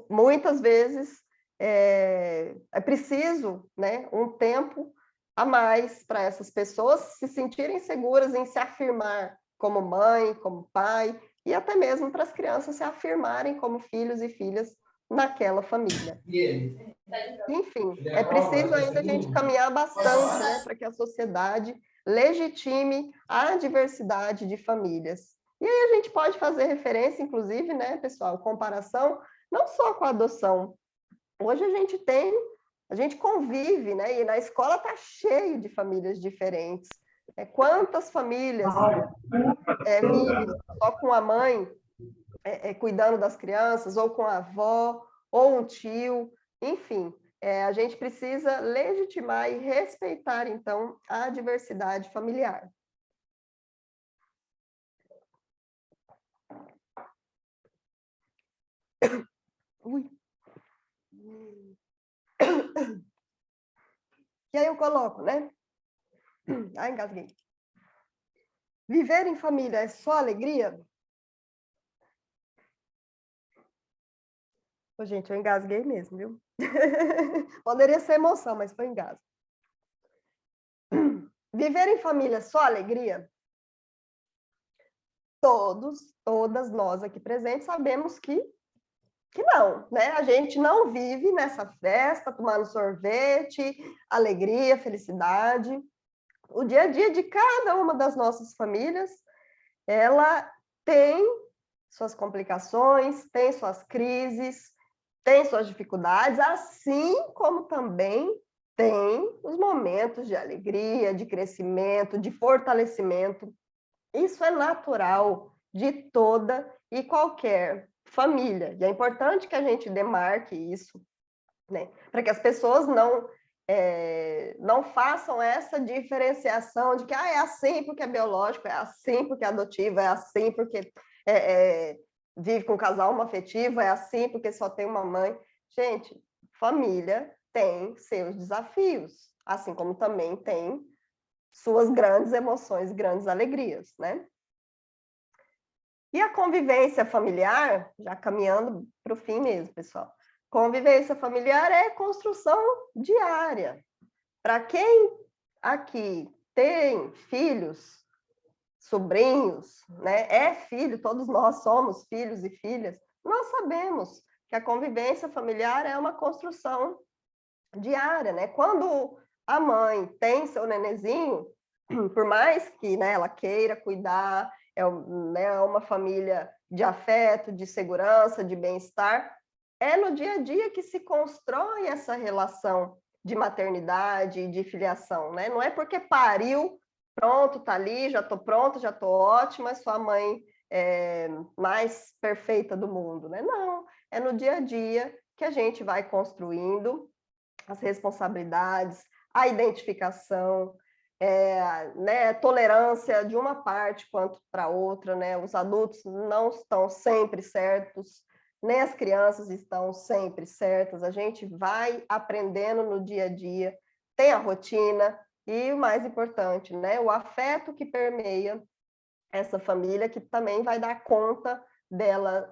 [SPEAKER 2] muitas vezes é preciso, né, um tempo a mais para essas pessoas se sentirem seguras em se afirmar como mãe, como pai, e até mesmo para as crianças se afirmarem como filhos e filhas naquela família. Enfim, é preciso ainda a gente caminhar bastante, né, para que a sociedade legitime a diversidade de famílias. E aí a gente pode fazer referência, inclusive, né, pessoal, comparação, não só com a adoção. Hoje a gente convive, né, e na escola está cheio de famílias diferentes. Quantas famílias vivem só com a mãe cuidando das crianças, ou com a avó, ou um tio, enfim. A gente precisa legitimar e respeitar, então, a diversidade familiar. Ui. E aí eu coloco, né? Ah, engasguei. Viver em família é só alegria? Ô, gente, eu engasguei mesmo, viu? Poderia ser emoção, mas foi engasgo. Viver em família é só alegria? Todas nós aqui presentes sabemos que não, né? A gente não vive nessa festa, tomando sorvete, alegria, felicidade. O dia a dia de cada uma das nossas famílias, ela tem suas complicações, tem suas crises, tem suas dificuldades, assim como também tem os momentos de alegria, de crescimento, de fortalecimento. Isso é natural de toda e qualquer família. E é importante que a gente demarque isso, né? Para que as pessoas não façam essa diferenciação de que é assim porque é biológico, é assim porque é adotivo, é assim porque vive com um casal homoafetivo, é assim porque só tem uma mãe. Gente, família tem seus desafios, assim como também tem suas grandes emoções, grandes alegrias, né? E a convivência familiar, já caminhando para o fim mesmo, pessoal. Convivência familiar é construção diária. Para quem aqui tem filhos, sobrinhos, né? É filho, todos nós somos filhos e filhas, nós sabemos que a convivência familiar é uma construção diária, né? Quando a mãe tem seu nenezinho, por mais que, né, ela queira cuidar, né, uma família de afeto, de segurança, de bem-estar, é no dia a dia que se constrói essa relação de maternidade e de filiação, né? Não é porque pariu, pronto, tá ali, já tô pronta, já tô ótima, sou a mãe mais perfeita do mundo, né? Não, é no dia a dia que a gente vai construindo as responsabilidades, a identificação, né, tolerância de uma parte quanto para outra, né? Os adultos não estão sempre certos, nem as crianças estão sempre certas. A gente vai aprendendo no dia a dia, tem a rotina e o mais importante, né? O afeto que permeia essa família, que também vai dar conta dela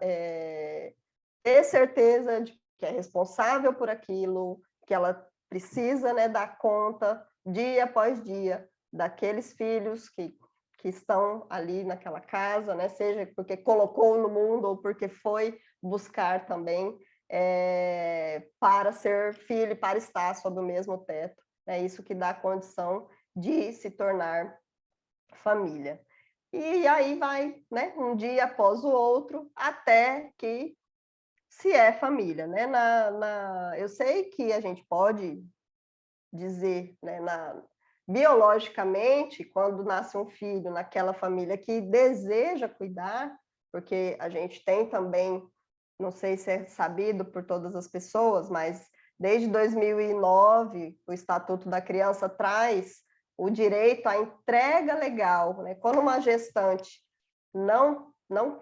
[SPEAKER 2] ter certeza de que é responsável por aquilo, que ela precisa, né, dar conta dia após dia daqueles filhos que estão ali naquela casa, né, seja porque colocou no mundo ou porque foi buscar também para ser filho, para estar sob o mesmo teto. É isso que dá a condição de se tornar família. E aí vai, né, um dia após o outro, até que se é família, né? Eu sei que a gente pode dizer, né, biologicamente, quando nasce um filho naquela família que deseja cuidar, porque a gente tem também, não sei se é sabido por todas as pessoas, mas desde 2009, o Estatuto da Criança traz o direito à entrega legal, né? Quando uma gestante não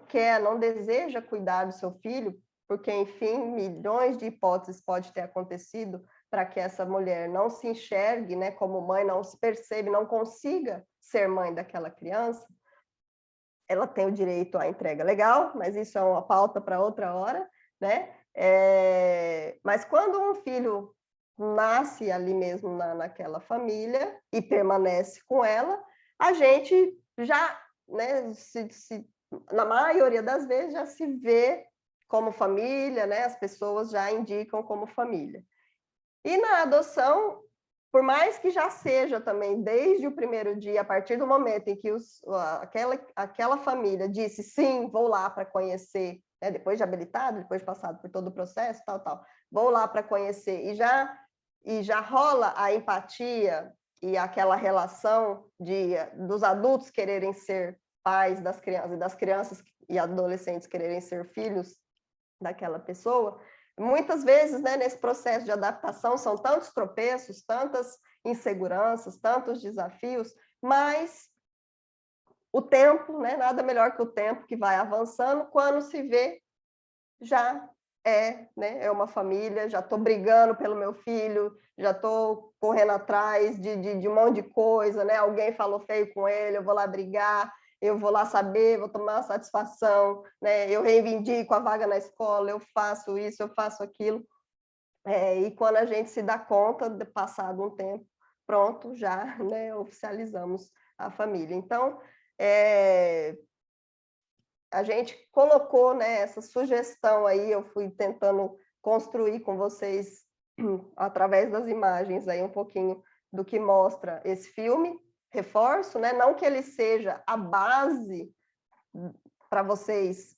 [SPEAKER 2] quer, não deseja cuidar do seu filho, porque, enfim, milhões de hipóteses pode ter acontecido para que essa mulher não se enxergue, né, como mãe, não se percebe, não consiga ser mãe daquela criança, ela tem o direito à entrega legal, mas isso é uma pauta para outra hora, né? Mas quando um filho nasce ali mesmo naquela família e permanece com ela, a gente já, né, na maioria das vezes, já se vê como família, né? As pessoas já indicam como família. E na adoção, por mais que já seja também desde o primeiro dia, a partir do momento em que aquela família disse sim, vou lá para conhecer, né, depois de habilitado, depois de passado por todo o processo, tal, vou lá para conhecer, e já rola a empatia e aquela relação dos adultos quererem ser pais das crianças, e das crianças e adolescentes quererem ser filhos daquela pessoa. Muitas vezes, né, nesse processo de adaptação, são tantos tropeços, tantas inseguranças, tantos desafios, mas o tempo, né, nada melhor que o tempo que vai avançando, quando se vê, já né, é uma família, já estou brigando pelo meu filho, já estou correndo atrás de um monte de coisa, né? Alguém falou feio com ele, eu vou lá brigar, eu vou lá saber, vou tomar uma satisfação, né? Eu reivindico a vaga na escola, eu faço isso, eu faço aquilo. E quando a gente se dá conta, de passado um tempo, pronto, já, né, oficializamos a família. Então, a gente colocou, né, essa sugestão aí, eu fui tentando construir com vocês, através das imagens, aí um pouquinho do que mostra esse filme. Reforço, né, não que ele seja a base para vocês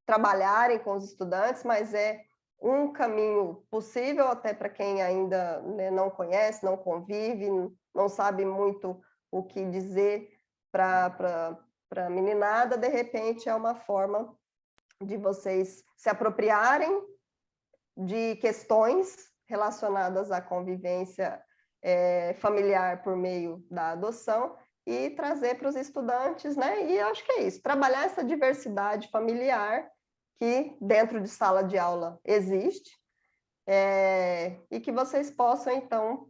[SPEAKER 2] trabalharem com os estudantes, mas é um caminho possível até para quem ainda, né, não conhece, não convive, não sabe muito o que dizer para a meninada. De repente é uma forma de vocês se apropriarem de questões relacionadas à convivência familiar por meio da adoção e trazer para os estudantes, né? E eu acho que é isso, trabalhar essa diversidade familiar que dentro de sala de aula existe, e que vocês possam, então,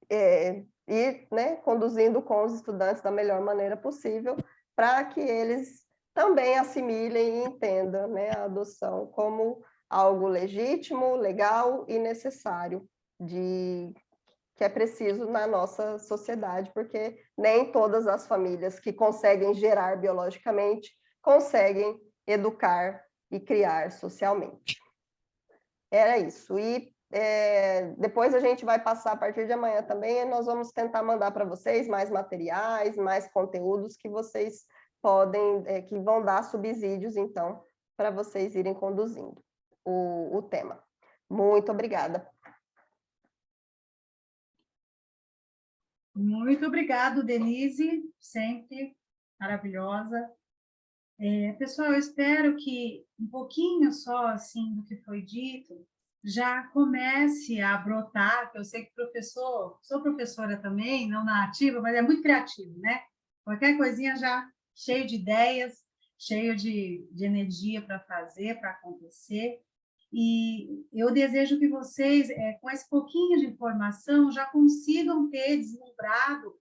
[SPEAKER 2] ir, né, conduzindo com os estudantes da melhor maneira possível, para que eles também assimilem e entendam, né, a adoção como algo legítimo, legal e necessário, que é preciso na nossa sociedade, porque nem todas as famílias que conseguem gerar biologicamente conseguem educar e criar socialmente. Era isso. E depois a gente vai passar, a partir de amanhã também, e nós vamos tentar mandar para vocês mais materiais, mais conteúdos que vocês podem, que vão dar subsídios, então, para vocês irem conduzindo o tema. Muito obrigada.
[SPEAKER 1] Muito obrigado, Denise, sempre maravilhosa. Pessoal, eu espero que um pouquinho só assim do que foi dito já comece a brotar, que eu sei que professor, sou professora também, não na ativa, mas é muito criativo, né? Qualquer coisinha já cheio de ideias, cheio de energia para fazer, para acontecer. E eu desejo que vocês, com esse pouquinho de informação, já consigam ter deslumbrado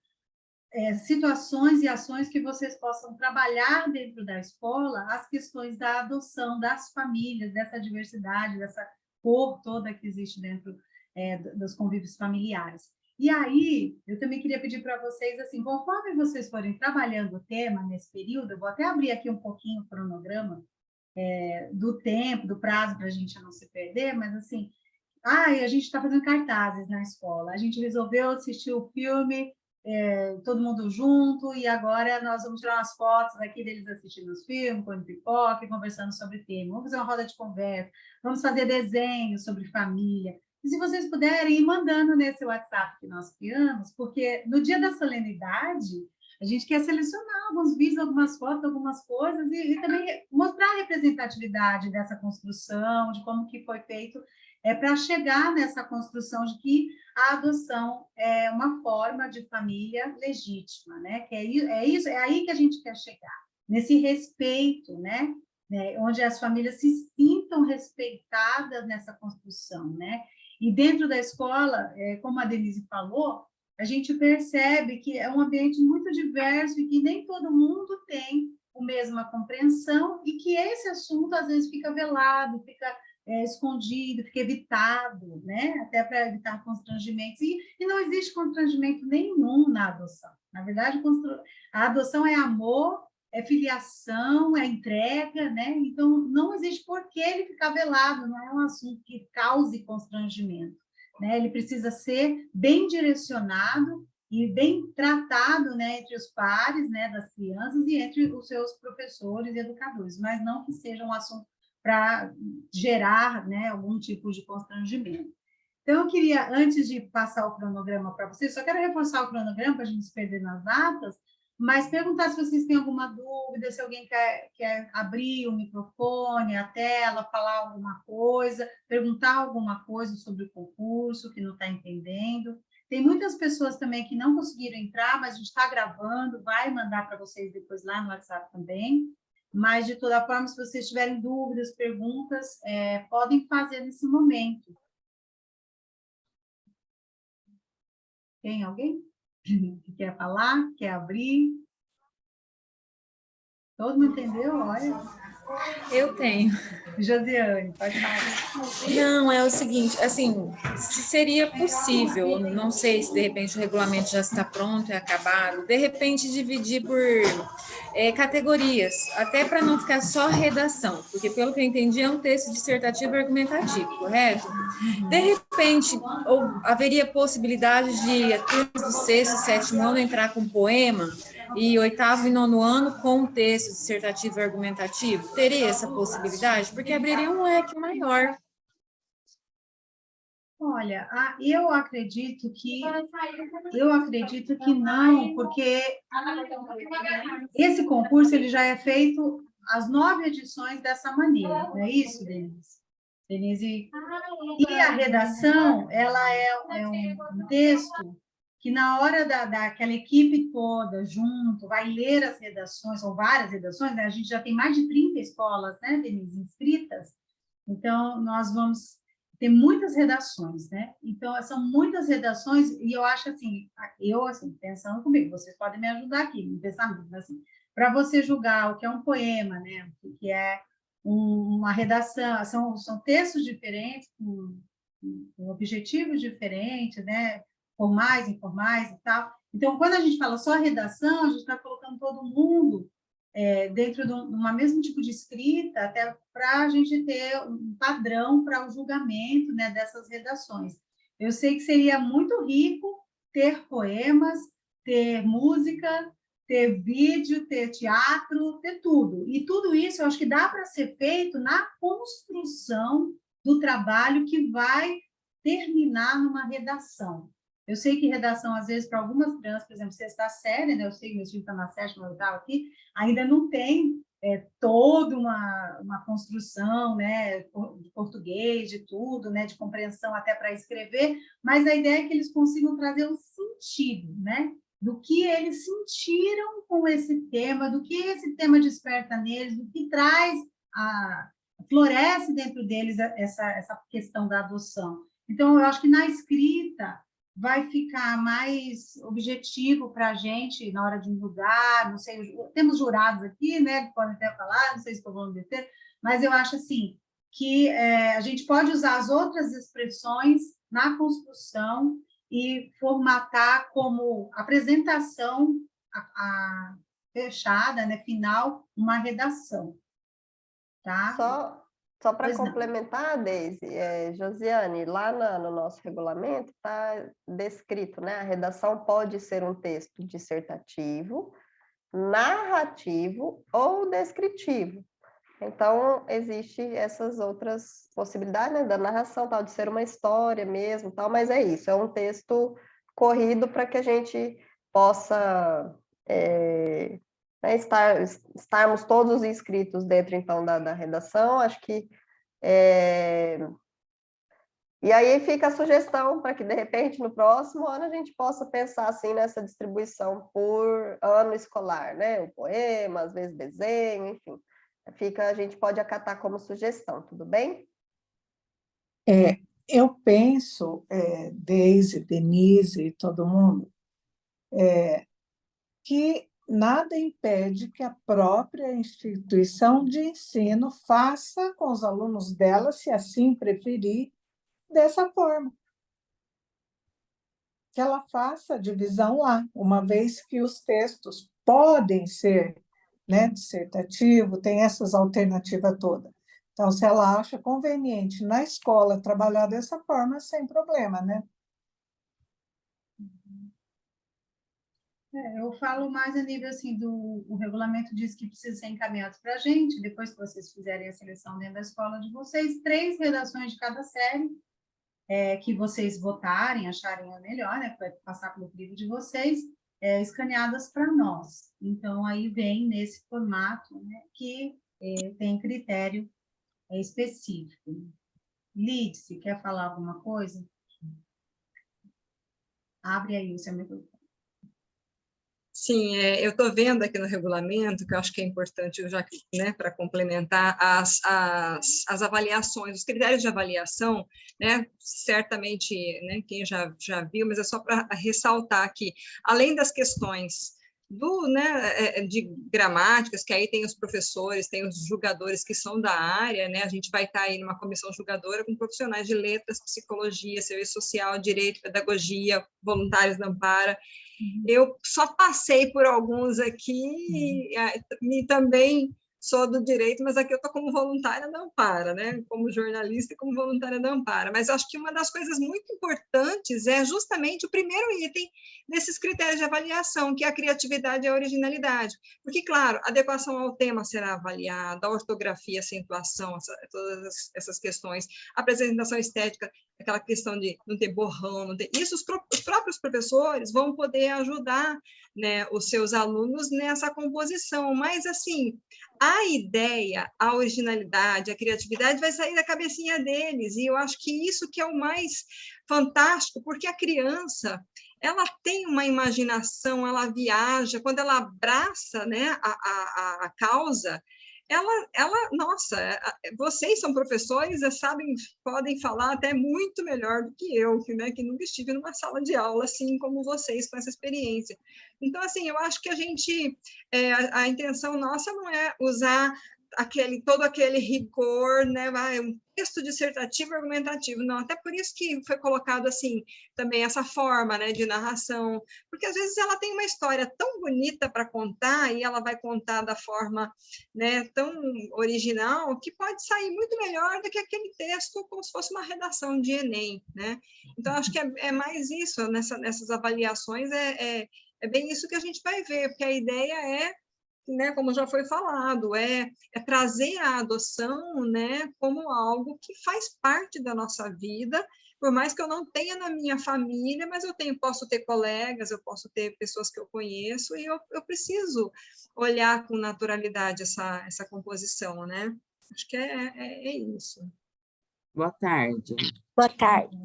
[SPEAKER 1] situações e ações que vocês possam trabalhar dentro da escola as questões da adoção, das famílias, dessa diversidade, dessa cor toda que existe dentro dos convívios familiares. E aí, eu também queria pedir para vocês, assim, conforme vocês forem trabalhando o tema nesse período, eu vou até abrir aqui um pouquinho o cronograma do tempo, do prazo, para a gente não se perder, mas assim, a gente está fazendo cartazes na escola, a gente resolveu assistir o filme, todo mundo junto, e agora nós vamos tirar umas fotos aqui deles assistindo os filmes, comendo pipoca e conversando sobre o tema. Vamos fazer uma roda de conversa, vamos fazer desenhos sobre família. E se vocês puderem ir mandando nesse WhatsApp que nós criamos, porque no dia da solenidade, A gente quer selecionar alguns vídeos, algumas fotos, algumas coisas, e também mostrar a representatividade dessa construção, de como que foi feito, para chegar nessa construção de que a adoção é uma forma de família legítima, né? Que é aí que a gente quer chegar, nesse respeito, né? Onde as famílias se sintam respeitadas nessa construção, né? E dentro da escola, como a Denise falou, a gente percebe que é um ambiente muito diverso e que nem todo mundo tem a mesma compreensão e que esse assunto, às vezes, fica velado, fica escondido, fica evitado, né? Até para evitar constrangimentos. E não existe constrangimento nenhum na adoção. Na verdade, a adoção é amor, é filiação, é entrega, né? Então, não existe por que ele ficar velado, não é um assunto que cause constrangimento, né? Ele precisa ser bem direcionado e bem tratado, né, entre os pares, né, das crianças e entre os seus professores e educadores, mas não que seja um assunto para gerar, né, algum tipo de constrangimento. Então, eu queria, antes de passar o cronograma para vocês, só quero reforçar o cronograma para a gente se perder nas datas, mas perguntar se vocês têm alguma dúvida, se alguém quer abrir o microfone, a tela, falar alguma coisa, perguntar alguma coisa sobre o concurso, que não está entendendo. Tem muitas pessoas também que não conseguiram entrar, mas a gente está gravando, vai mandar para vocês depois lá no WhatsApp também. Mas, de toda forma, se vocês tiverem dúvidas, perguntas, podem fazer nesse momento. Tem alguém que quer falar, quer abrir? Todo mundo entendeu? Olha.
[SPEAKER 9] Eu tenho.
[SPEAKER 1] Josiane, pode falar.
[SPEAKER 9] Não, é o seguinte, assim, se seria possível, não sei se de repente o regulamento já está pronto, é acabado, de repente dividir por categorias, até para não ficar só redação, porque pelo que eu entendi é um texto dissertativo e argumentativo, correto? De repente, haveria possibilidade de a turma do sexto e sétimo ano entrar com poema e oitavo e nono ano com um texto dissertativo e argumentativo? Teria essa possibilidade? Porque abriria um leque maior.
[SPEAKER 1] Olha, eu acredito que não, porque esse concurso ele já é feito as 9 edições dessa maneira, não é isso, Denise? Denise, e a redação, ela é um texto que na hora daquela equipe toda junto, vai ler as redações, são várias redações, né? A gente já tem mais de 30 escolas, né, Denise, inscritas, então nós vamos ter muitas redações, né? Então, são muitas redações, e eu acho assim, pensando comigo, vocês podem me ajudar aqui, no pensamento, assim, para você julgar o que é um poema, né? O que é uma redação, são textos diferentes, com objetivos diferentes, né? Formais, informais e tal. Então, quando a gente fala só redação, a gente está colocando todo mundo dentro de um mesmo tipo de escrita, até para a gente ter um padrão para o julgamento, né, dessas redações. Eu sei que seria muito rico ter poemas, ter música, ter vídeo, ter teatro, ter tudo. E tudo isso eu acho que dá para ser feito na construção do trabalho que vai terminar numa redação. Eu sei que redação, às vezes, para algumas crianças, por exemplo, sexta série, né? Eu sei que meu filho está na sétima, oitava aqui, ainda não tem toda uma construção, né, de português, de tudo, né, de compreensão até para escrever, mas a ideia é que eles consigam trazer um sentido, né, do que eles sentiram com esse tema, do que esse tema desperta neles, do que traz, floresce dentro deles essa questão da adoção. Então, eu acho que na escrita vai ficar mais objetivo para a gente na hora de julgar, não sei, temos jurados aqui, né, que podem até falar, não sei se estou falando besteira, mas eu acho assim, que a gente pode usar as outras expressões na construção e formatar como apresentação fechada, né, final, uma redação. Tá?
[SPEAKER 2] Só para complementar, Deise, Josiane, lá no nosso regulamento está descrito, né? A redação pode ser um texto dissertativo, narrativo ou descritivo. Então, existem essas outras possibilidades, né? Da narração, tal, de ser uma história mesmo, tal, mas é isso, é um texto corrido para que a gente possa né, estarmos todos inscritos dentro, então, da redação, acho que... E aí fica a sugestão para que, de repente, no próximo ano, a gente possa pensar, assim, nessa distribuição por ano escolar, né? O poema, às vezes desenho, enfim. A gente pode acatar como sugestão, tudo bem?
[SPEAKER 6] Eu penso, Deise, Denise e todo mundo, que nada impede que a própria instituição de ensino faça com os alunos dela, se assim preferir, dessa forma. Que ela faça a divisão lá, uma vez que os textos podem ser, né, dissertativo, tem essas alternativas todas. Então, se ela acha conveniente na escola trabalhar dessa forma, sem problema, né?
[SPEAKER 1] Eu falo mais a nível assim o regulamento diz que precisa ser encaminhado para a gente, depois que vocês fizerem a seleção dentro da escola de vocês, 3 redações de cada série, que vocês votarem, acharem a melhor, né, que vai passar pelo crivo de vocês, escaneadas para nós. Então, aí vem nesse formato, né, que tem critério específico. Lídice, quer falar alguma coisa? Abre aí o seu microfone.
[SPEAKER 3] Sim, eu estou vendo aqui no regulamento, que eu acho que é importante, já que, né, para complementar, as avaliações, os critérios de avaliação, né, certamente, né, quem já viu, mas é só para ressaltar aqui, além das questões de gramáticas, que aí tem os professores, tem os julgadores que são da área, né, a gente vai estar aí numa comissão julgadora com profissionais de letras, psicologia, serviço social, direito, pedagogia, voluntários da Ampara. Eu só passei por alguns aqui, e também sou do direito, mas aqui eu estou como voluntária da Ampara, né? Como jornalista e como voluntária da Ampara. Mas acho que uma das coisas muito importantes é justamente o primeiro item desses critérios de avaliação, que é a criatividade e a originalidade. Porque, claro, a adequação ao tema será avaliada, a ortografia, a acentuação, todas essas questões, a apresentação estética, aquela questão de não ter borrão, não ter... Isso os próprios professores vão poder ajudar, né, os seus alunos nessa composição, mas, assim, a ideia, a originalidade, a criatividade vai sair da cabecinha deles, e eu acho que isso que é o mais fantástico, porque a criança, ela tem uma imaginação, ela viaja, quando ela abraça, né, a causa, nossa, vocês são professores, sabem, podem falar até muito melhor do que eu, né, que nunca estive numa sala de aula, assim como vocês, com essa experiência. Então, assim, eu acho que a intenção nossa não é usar todo aquele rigor, né, um texto dissertativo argumentativo, não, até por isso que foi colocado assim, também essa forma, né, de narração, porque às vezes ela tem uma história tão bonita para contar, e ela vai contar da forma, né, tão original, que pode sair muito melhor do que aquele texto como se fosse uma redação de Enem, né, então acho que é mais isso, nessas avaliações, é bem isso que a gente vai ver, porque a ideia né, como já foi falado, é trazer a adoção, né, como algo que faz parte da nossa vida, por mais que eu não tenha na minha família, mas posso ter colegas, eu posso ter pessoas que eu conheço, e eu preciso olhar com naturalidade essa composição, né? Acho que é isso.
[SPEAKER 10] Boa tarde.
[SPEAKER 7] Boa tarde.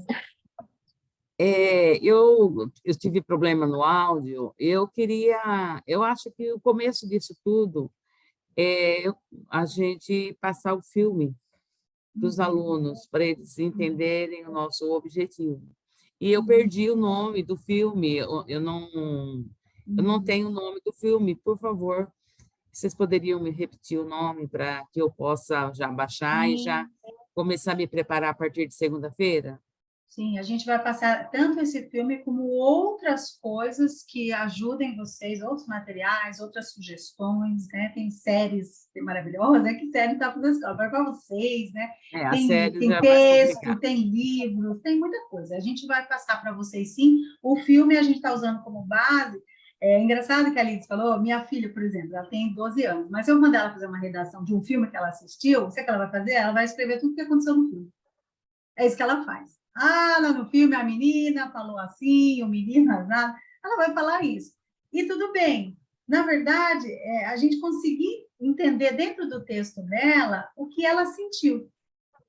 [SPEAKER 10] Eu tive problema no áudio, eu acho que o começo disso tudo é a gente passar o filme para os alunos, para eles entenderem o nosso objetivo. E eu perdi o nome do filme, eu não tenho o nome do filme, por favor, vocês poderiam me repetir o nome para que eu possa já baixar e já começar a me preparar a partir de segunda-feira?
[SPEAKER 1] Sim, a gente vai passar tanto esse filme como outras coisas que ajudem vocês, outros materiais, outras sugestões, né? Tem séries maravilhosas, né? Que série está fazendo escola para vocês, né?
[SPEAKER 10] A série
[SPEAKER 1] Tem
[SPEAKER 10] já é mais
[SPEAKER 1] texto,
[SPEAKER 10] complicado.
[SPEAKER 1] tem livros, tem muita coisa. A gente vai passar para vocês, sim. O filme a gente está usando como base. É engraçado que a Liz falou, minha filha, por exemplo, ela tem 12 anos, mas se eu mandar ela fazer uma redação de um filme que ela assistiu, o que ela vai fazer? Ela vai escrever tudo o que aconteceu no filme. É isso que ela faz. Lá no filme a menina falou assim, o menino, ela vai falar isso. E tudo bem, na verdade, a gente conseguir entender dentro do texto dela o que ela sentiu,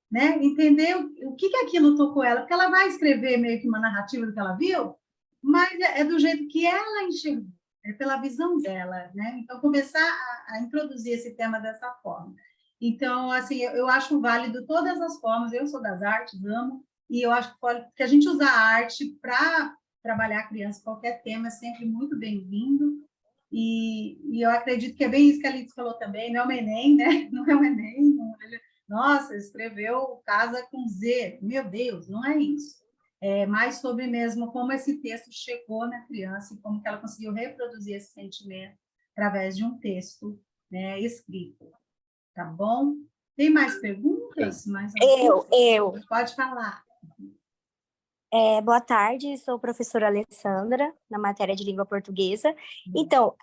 [SPEAKER 1] né? Entender o que aquilo tocou ela, porque ela vai escrever meio que uma narrativa do que ela viu, mas é do jeito que ela enxergou, é pela visão dela, né? Então, começar a introduzir esse tema dessa forma. Então, assim, eu acho válido todas as formas, eu sou das artes, amo, e eu acho que a gente usa a arte para trabalhar a criança, qualquer tema é sempre muito bem-vindo, e eu acredito que é bem isso que a Liz falou também, não é o Enem, né? Não é o Enem, não é, nossa, escreveu casa com Z, meu Deus, não é isso. É mais sobre mesmo como esse texto chegou na criança e como que ela conseguiu reproduzir esse sentimento através de um texto, né, escrito. Tá bom? Tem mais perguntas?
[SPEAKER 11] Eu.
[SPEAKER 1] Pode falar.
[SPEAKER 11] Boa tarde, sou a professora Alessandra, na matéria de língua portuguesa. Então,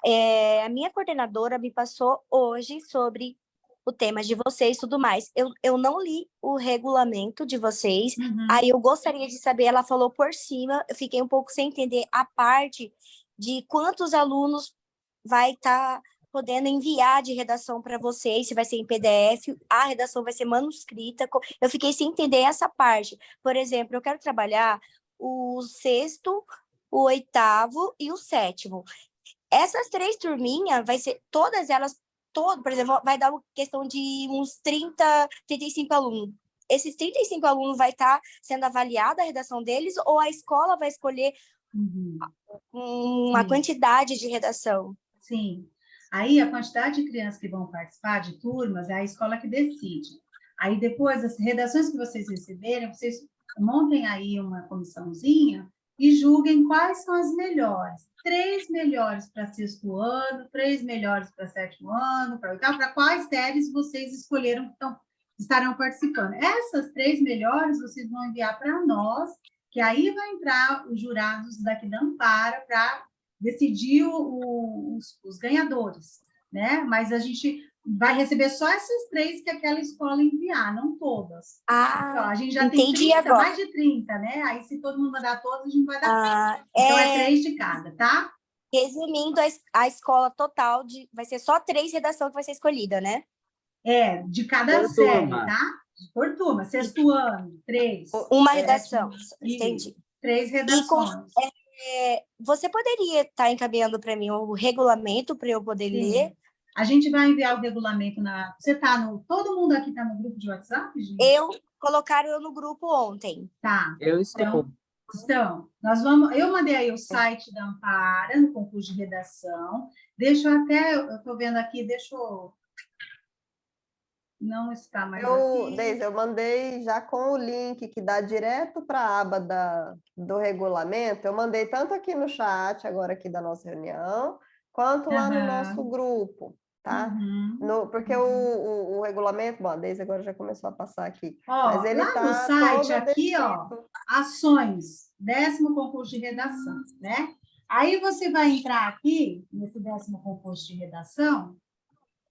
[SPEAKER 11] a minha coordenadora me passou hoje sobre o tema de vocês e tudo mais. Eu não li o regulamento de vocês, aí eu gostaria de saber, ela falou por cima, eu fiquei um pouco sem entender a parte de quantos alunos vai estar podendo enviar de redação para vocês, se vai ser em PDF, a redação vai ser manuscrita. Eu fiquei sem entender essa parte. Por exemplo, eu quero trabalhar o 6º, o 8º e o 7º. Essas 3 turminhas, vai ser todas elas, por exemplo, vai dar uma questão de uns 35 alunos. Esses 35 alunos vai estar sendo avaliada a redação deles ou a escola vai escolher uma quantidade de redação?
[SPEAKER 1] Sim. Aí, a quantidade de crianças que vão participar de turmas é a escola que decide. Aí, depois, as redações que vocês receberem, vocês montem aí uma comissãozinha e julguem quais são as melhores. 3 melhores para 6º ano, 3 melhores para 7º ano, para 8º, para quais séries vocês escolheram que estarão participando. Essas 3 melhores vocês vão enviar para nós, que aí vai entrar os jurados daqui da Ampara para decidir os ganhadores, né? Mas a gente vai receber só essas 3 que aquela escola enviar, não todas. Então, a gente já tem 30, agora. Mais de 30, né? Aí, se todo mundo mandar todas, a gente vai dar. Então, é 3 de cada, tá?
[SPEAKER 11] Resumindo, a escola total vai ser só 3 redações que vai ser escolhida, né?
[SPEAKER 1] De cada série, tá? Por turma, 6º ano, 3.
[SPEAKER 11] Uma redação, entendi.
[SPEAKER 1] 3 redações.
[SPEAKER 11] Você poderia estar encaminhando para mim o regulamento para eu poder ler?
[SPEAKER 1] A gente vai enviar o regulamento na... Você está no... Todo mundo aqui está no grupo de WhatsApp, gente?
[SPEAKER 11] Colocaram eu no grupo ontem.
[SPEAKER 1] Tá.
[SPEAKER 10] Eu estou.
[SPEAKER 1] Então, eu mandei aí o site da Ampara, no concurso de redação. Eu estou vendo aqui, não está mais aqui.
[SPEAKER 2] Deise, eu mandei já com o link que dá direto para a aba do regulamento. Eu mandei tanto aqui no chat, agora aqui da nossa reunião, quanto lá no nosso grupo, tá? Porque o regulamento, bom, a Deise agora já começou a passar aqui. Mas ele
[SPEAKER 1] lá no site, aqui, ações, 10º concurso de redação, né? Aí você vai entrar aqui, nesse 10º concurso de redação,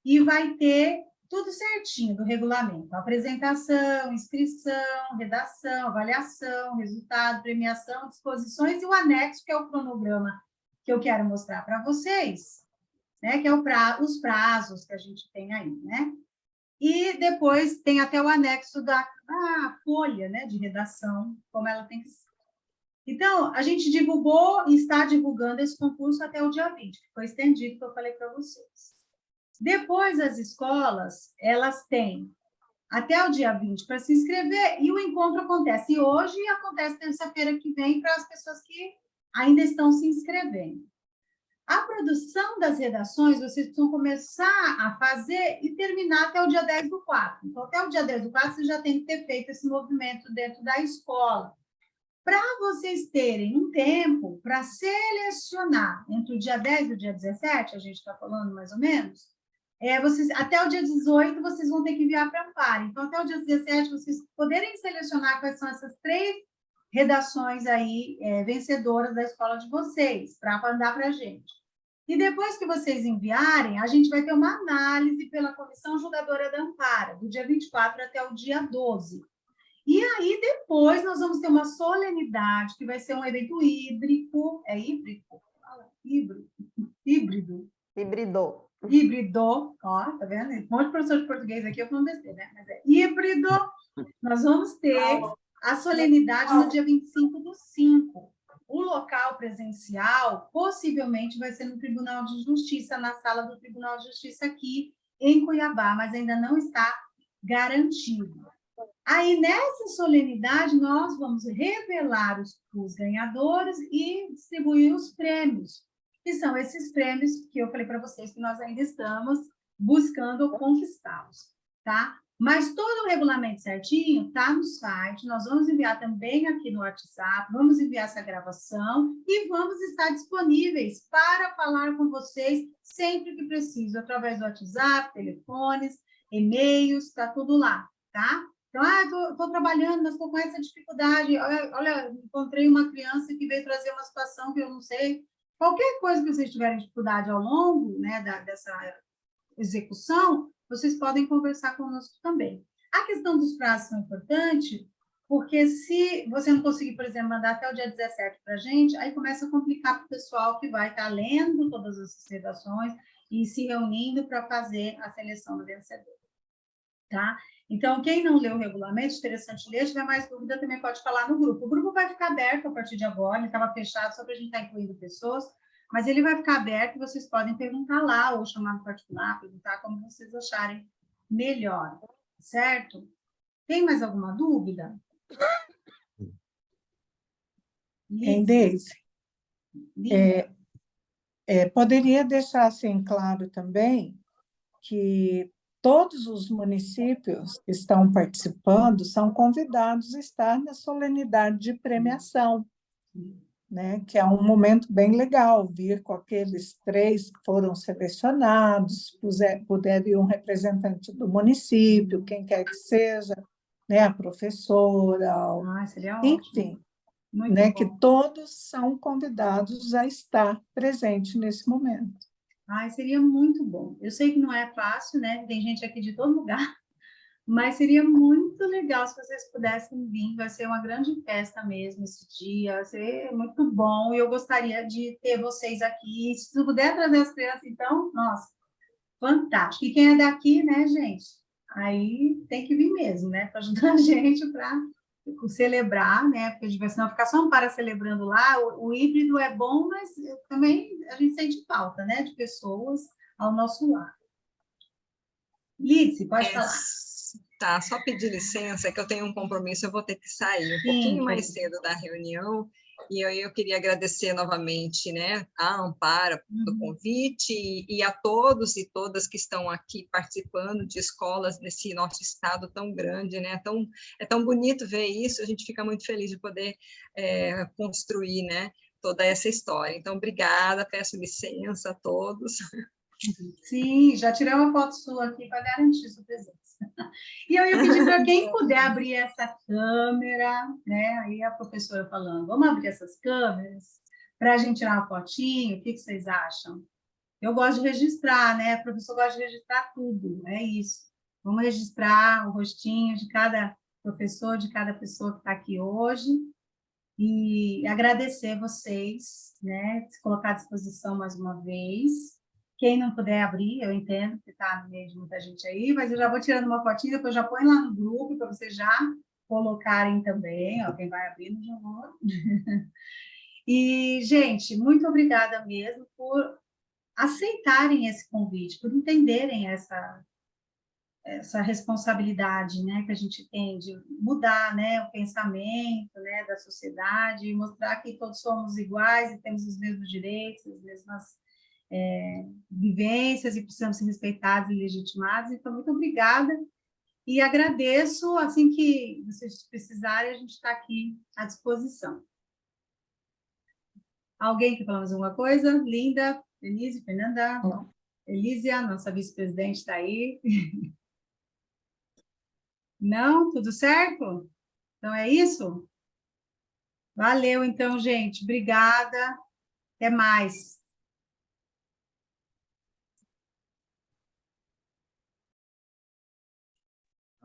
[SPEAKER 1] e vai ter tudo certinho do regulamento. Apresentação, inscrição, redação, avaliação, resultado, premiação, disposições e o anexo, que é o cronograma que eu quero mostrar para vocês, né? Que é os prazos que a gente tem aí, né? E depois tem até o anexo da folha, né, de redação, como ela tem que ser. Então, a gente divulgou e está divulgando esse concurso até o dia 20, que foi estendido, que eu falei para vocês. Depois, as escolas, elas têm até o dia 20 para se inscrever, e o encontro acontece hoje e acontece terça-feira que vem para as pessoas que ainda estão se inscrevendo. A produção das redações, vocês precisam começar a fazer e terminar até o dia 10/4. Então, até o dia 10/4, vocês já têm que ter feito esse movimento dentro da escola. Para vocês terem um tempo para selecionar entre o dia 10 e o dia 17, a gente está falando mais ou menos, até o dia 18 vocês vão ter que enviar para a Ampara. Então, até o dia 17, vocês poderem selecionar quais são essas 3 redações aí vencedoras da escola de vocês, para mandar para a gente. E depois que vocês enviarem, a gente vai ter uma análise pela Comissão Julgadora da Ampara, do dia 24 até o dia 12. E aí, depois, nós vamos ter uma solenidade, que vai ser um evento híbrido, híbrido?
[SPEAKER 2] Hibridou.
[SPEAKER 1] Híbrido, ó, tá vendo? Um monte de professor de português aqui, eu não besteira, né? Mas é híbrido. Nós vamos ter a solenidade no dia 25/5. O local presencial possivelmente vai ser no Tribunal de Justiça, na sala do Tribunal de Justiça aqui em Cuiabá, mas ainda não está garantido. Aí, nessa solenidade, nós vamos revelar os ganhadores e distribuir os prêmios, que são esses prêmios que eu falei para vocês que nós ainda estamos buscando conquistá-los, tá? Mas todo o regulamento certinho está no site, nós vamos enviar também aqui no WhatsApp, vamos enviar essa gravação e vamos estar disponíveis para falar com vocês sempre que preciso, através do WhatsApp, telefones, e-mails, está tudo lá, tá? Então, estou trabalhando, mas estou com essa dificuldade. Olha, encontrei uma criança que veio trazer uma situação que eu não sei. Qualquer coisa que vocês tiverem dificuldade ao longo, né, dessa execução, vocês podem conversar conosco também. A questão dos prazos é importante, porque se você não conseguir, por exemplo, mandar até o dia 17 para a gente, aí começa a complicar para o pessoal que vai estar lendo todas as redações e se reunindo para fazer a seleção do vencedor, tá? Então, quem não leu o regulamento, interessante ler, se tiver mais dúvida, também pode falar no grupo. O grupo vai ficar aberto a partir de agora, ele estava fechado só para a gente estar incluindo pessoas, mas ele vai ficar aberto e vocês podem perguntar lá, ou chamar no particular, perguntar como vocês acharem melhor, certo? Tem mais alguma dúvida?
[SPEAKER 6] Em Deise, poderia deixar assim claro também que todos os municípios que estão participando são convidados a estar na solenidade de premiação, né? Que é um momento bem legal, vir com aqueles 3 que foram selecionados, puder vir um representante do município, quem quer que seja, né? A professora,
[SPEAKER 1] seria
[SPEAKER 6] enfim, né? Que todos são convidados a estar presente nesse momento.
[SPEAKER 1] Seria muito bom. Eu sei que não é fácil, né? Tem gente aqui de todo lugar, mas seria muito legal se vocês pudessem vir. Vai ser uma grande festa mesmo esse dia, vai ser muito bom. E eu gostaria de ter vocês aqui. Se puder trazer as crianças, então, nossa, fantástico. E quem é daqui, né, gente? Aí tem que vir mesmo, né? Para ajudar a gente para celebrar, né? Porque senão ficar só um para celebrando lá. O híbrido é bom, mas também a gente sente falta, né? De pessoas ao nosso lado. Lídice, pode falar.
[SPEAKER 3] Tá, só pedir licença, que eu tenho um compromisso, eu vou ter que sair um pouquinho mais cedo da reunião, e eu queria agradecer novamente, né, a Ampara do convite, e a todos e todas que estão aqui participando de escolas nesse nosso estado tão grande, né, é tão bonito ver isso, a gente fica muito feliz de poder construir, né, toda essa história. Então, obrigada, peço licença a todos.
[SPEAKER 1] Sim, já tirei uma foto sua aqui para garantir sua presença. E eu ia pedir para quem puder abrir essa câmera, né? Aí a professora falando, vamos abrir essas câmeras para a gente tirar uma fotinho, o que vocês acham? Eu gosto de registrar, né? O professor gosta de registrar tudo, é isso. Vamos registrar o rostinho de cada professor, de cada pessoa que está aqui hoje, e agradecer vocês, né? Se colocar à disposição mais uma vez. Quem não puder abrir, eu entendo que está no meio de muita gente aí, mas eu já vou tirando uma fotinha, depois já põe lá no grupo para vocês já colocarem também, ó, quem vai abrindo já vou. E, gente, muito obrigada mesmo por aceitarem esse convite, por entenderem essa responsabilidade, né, que a gente tem de mudar, né, o pensamento, né, da sociedade, e mostrar que todos somos iguais e temos os mesmos direitos, as mesmas vivências e precisamos ser respeitados e legitimados. Então, muito obrigada e agradeço. Assim que vocês precisarem, a gente está aqui à disposição. Alguém quer falar mais alguma coisa? Linda, Denise, Fernanda, Elísia, nossa vice-presidente está aí. Não? Tudo certo? Então, é isso? Valeu, então, gente. Obrigada. Até mais.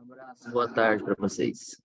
[SPEAKER 8] Um abraço, boa tarde para vocês.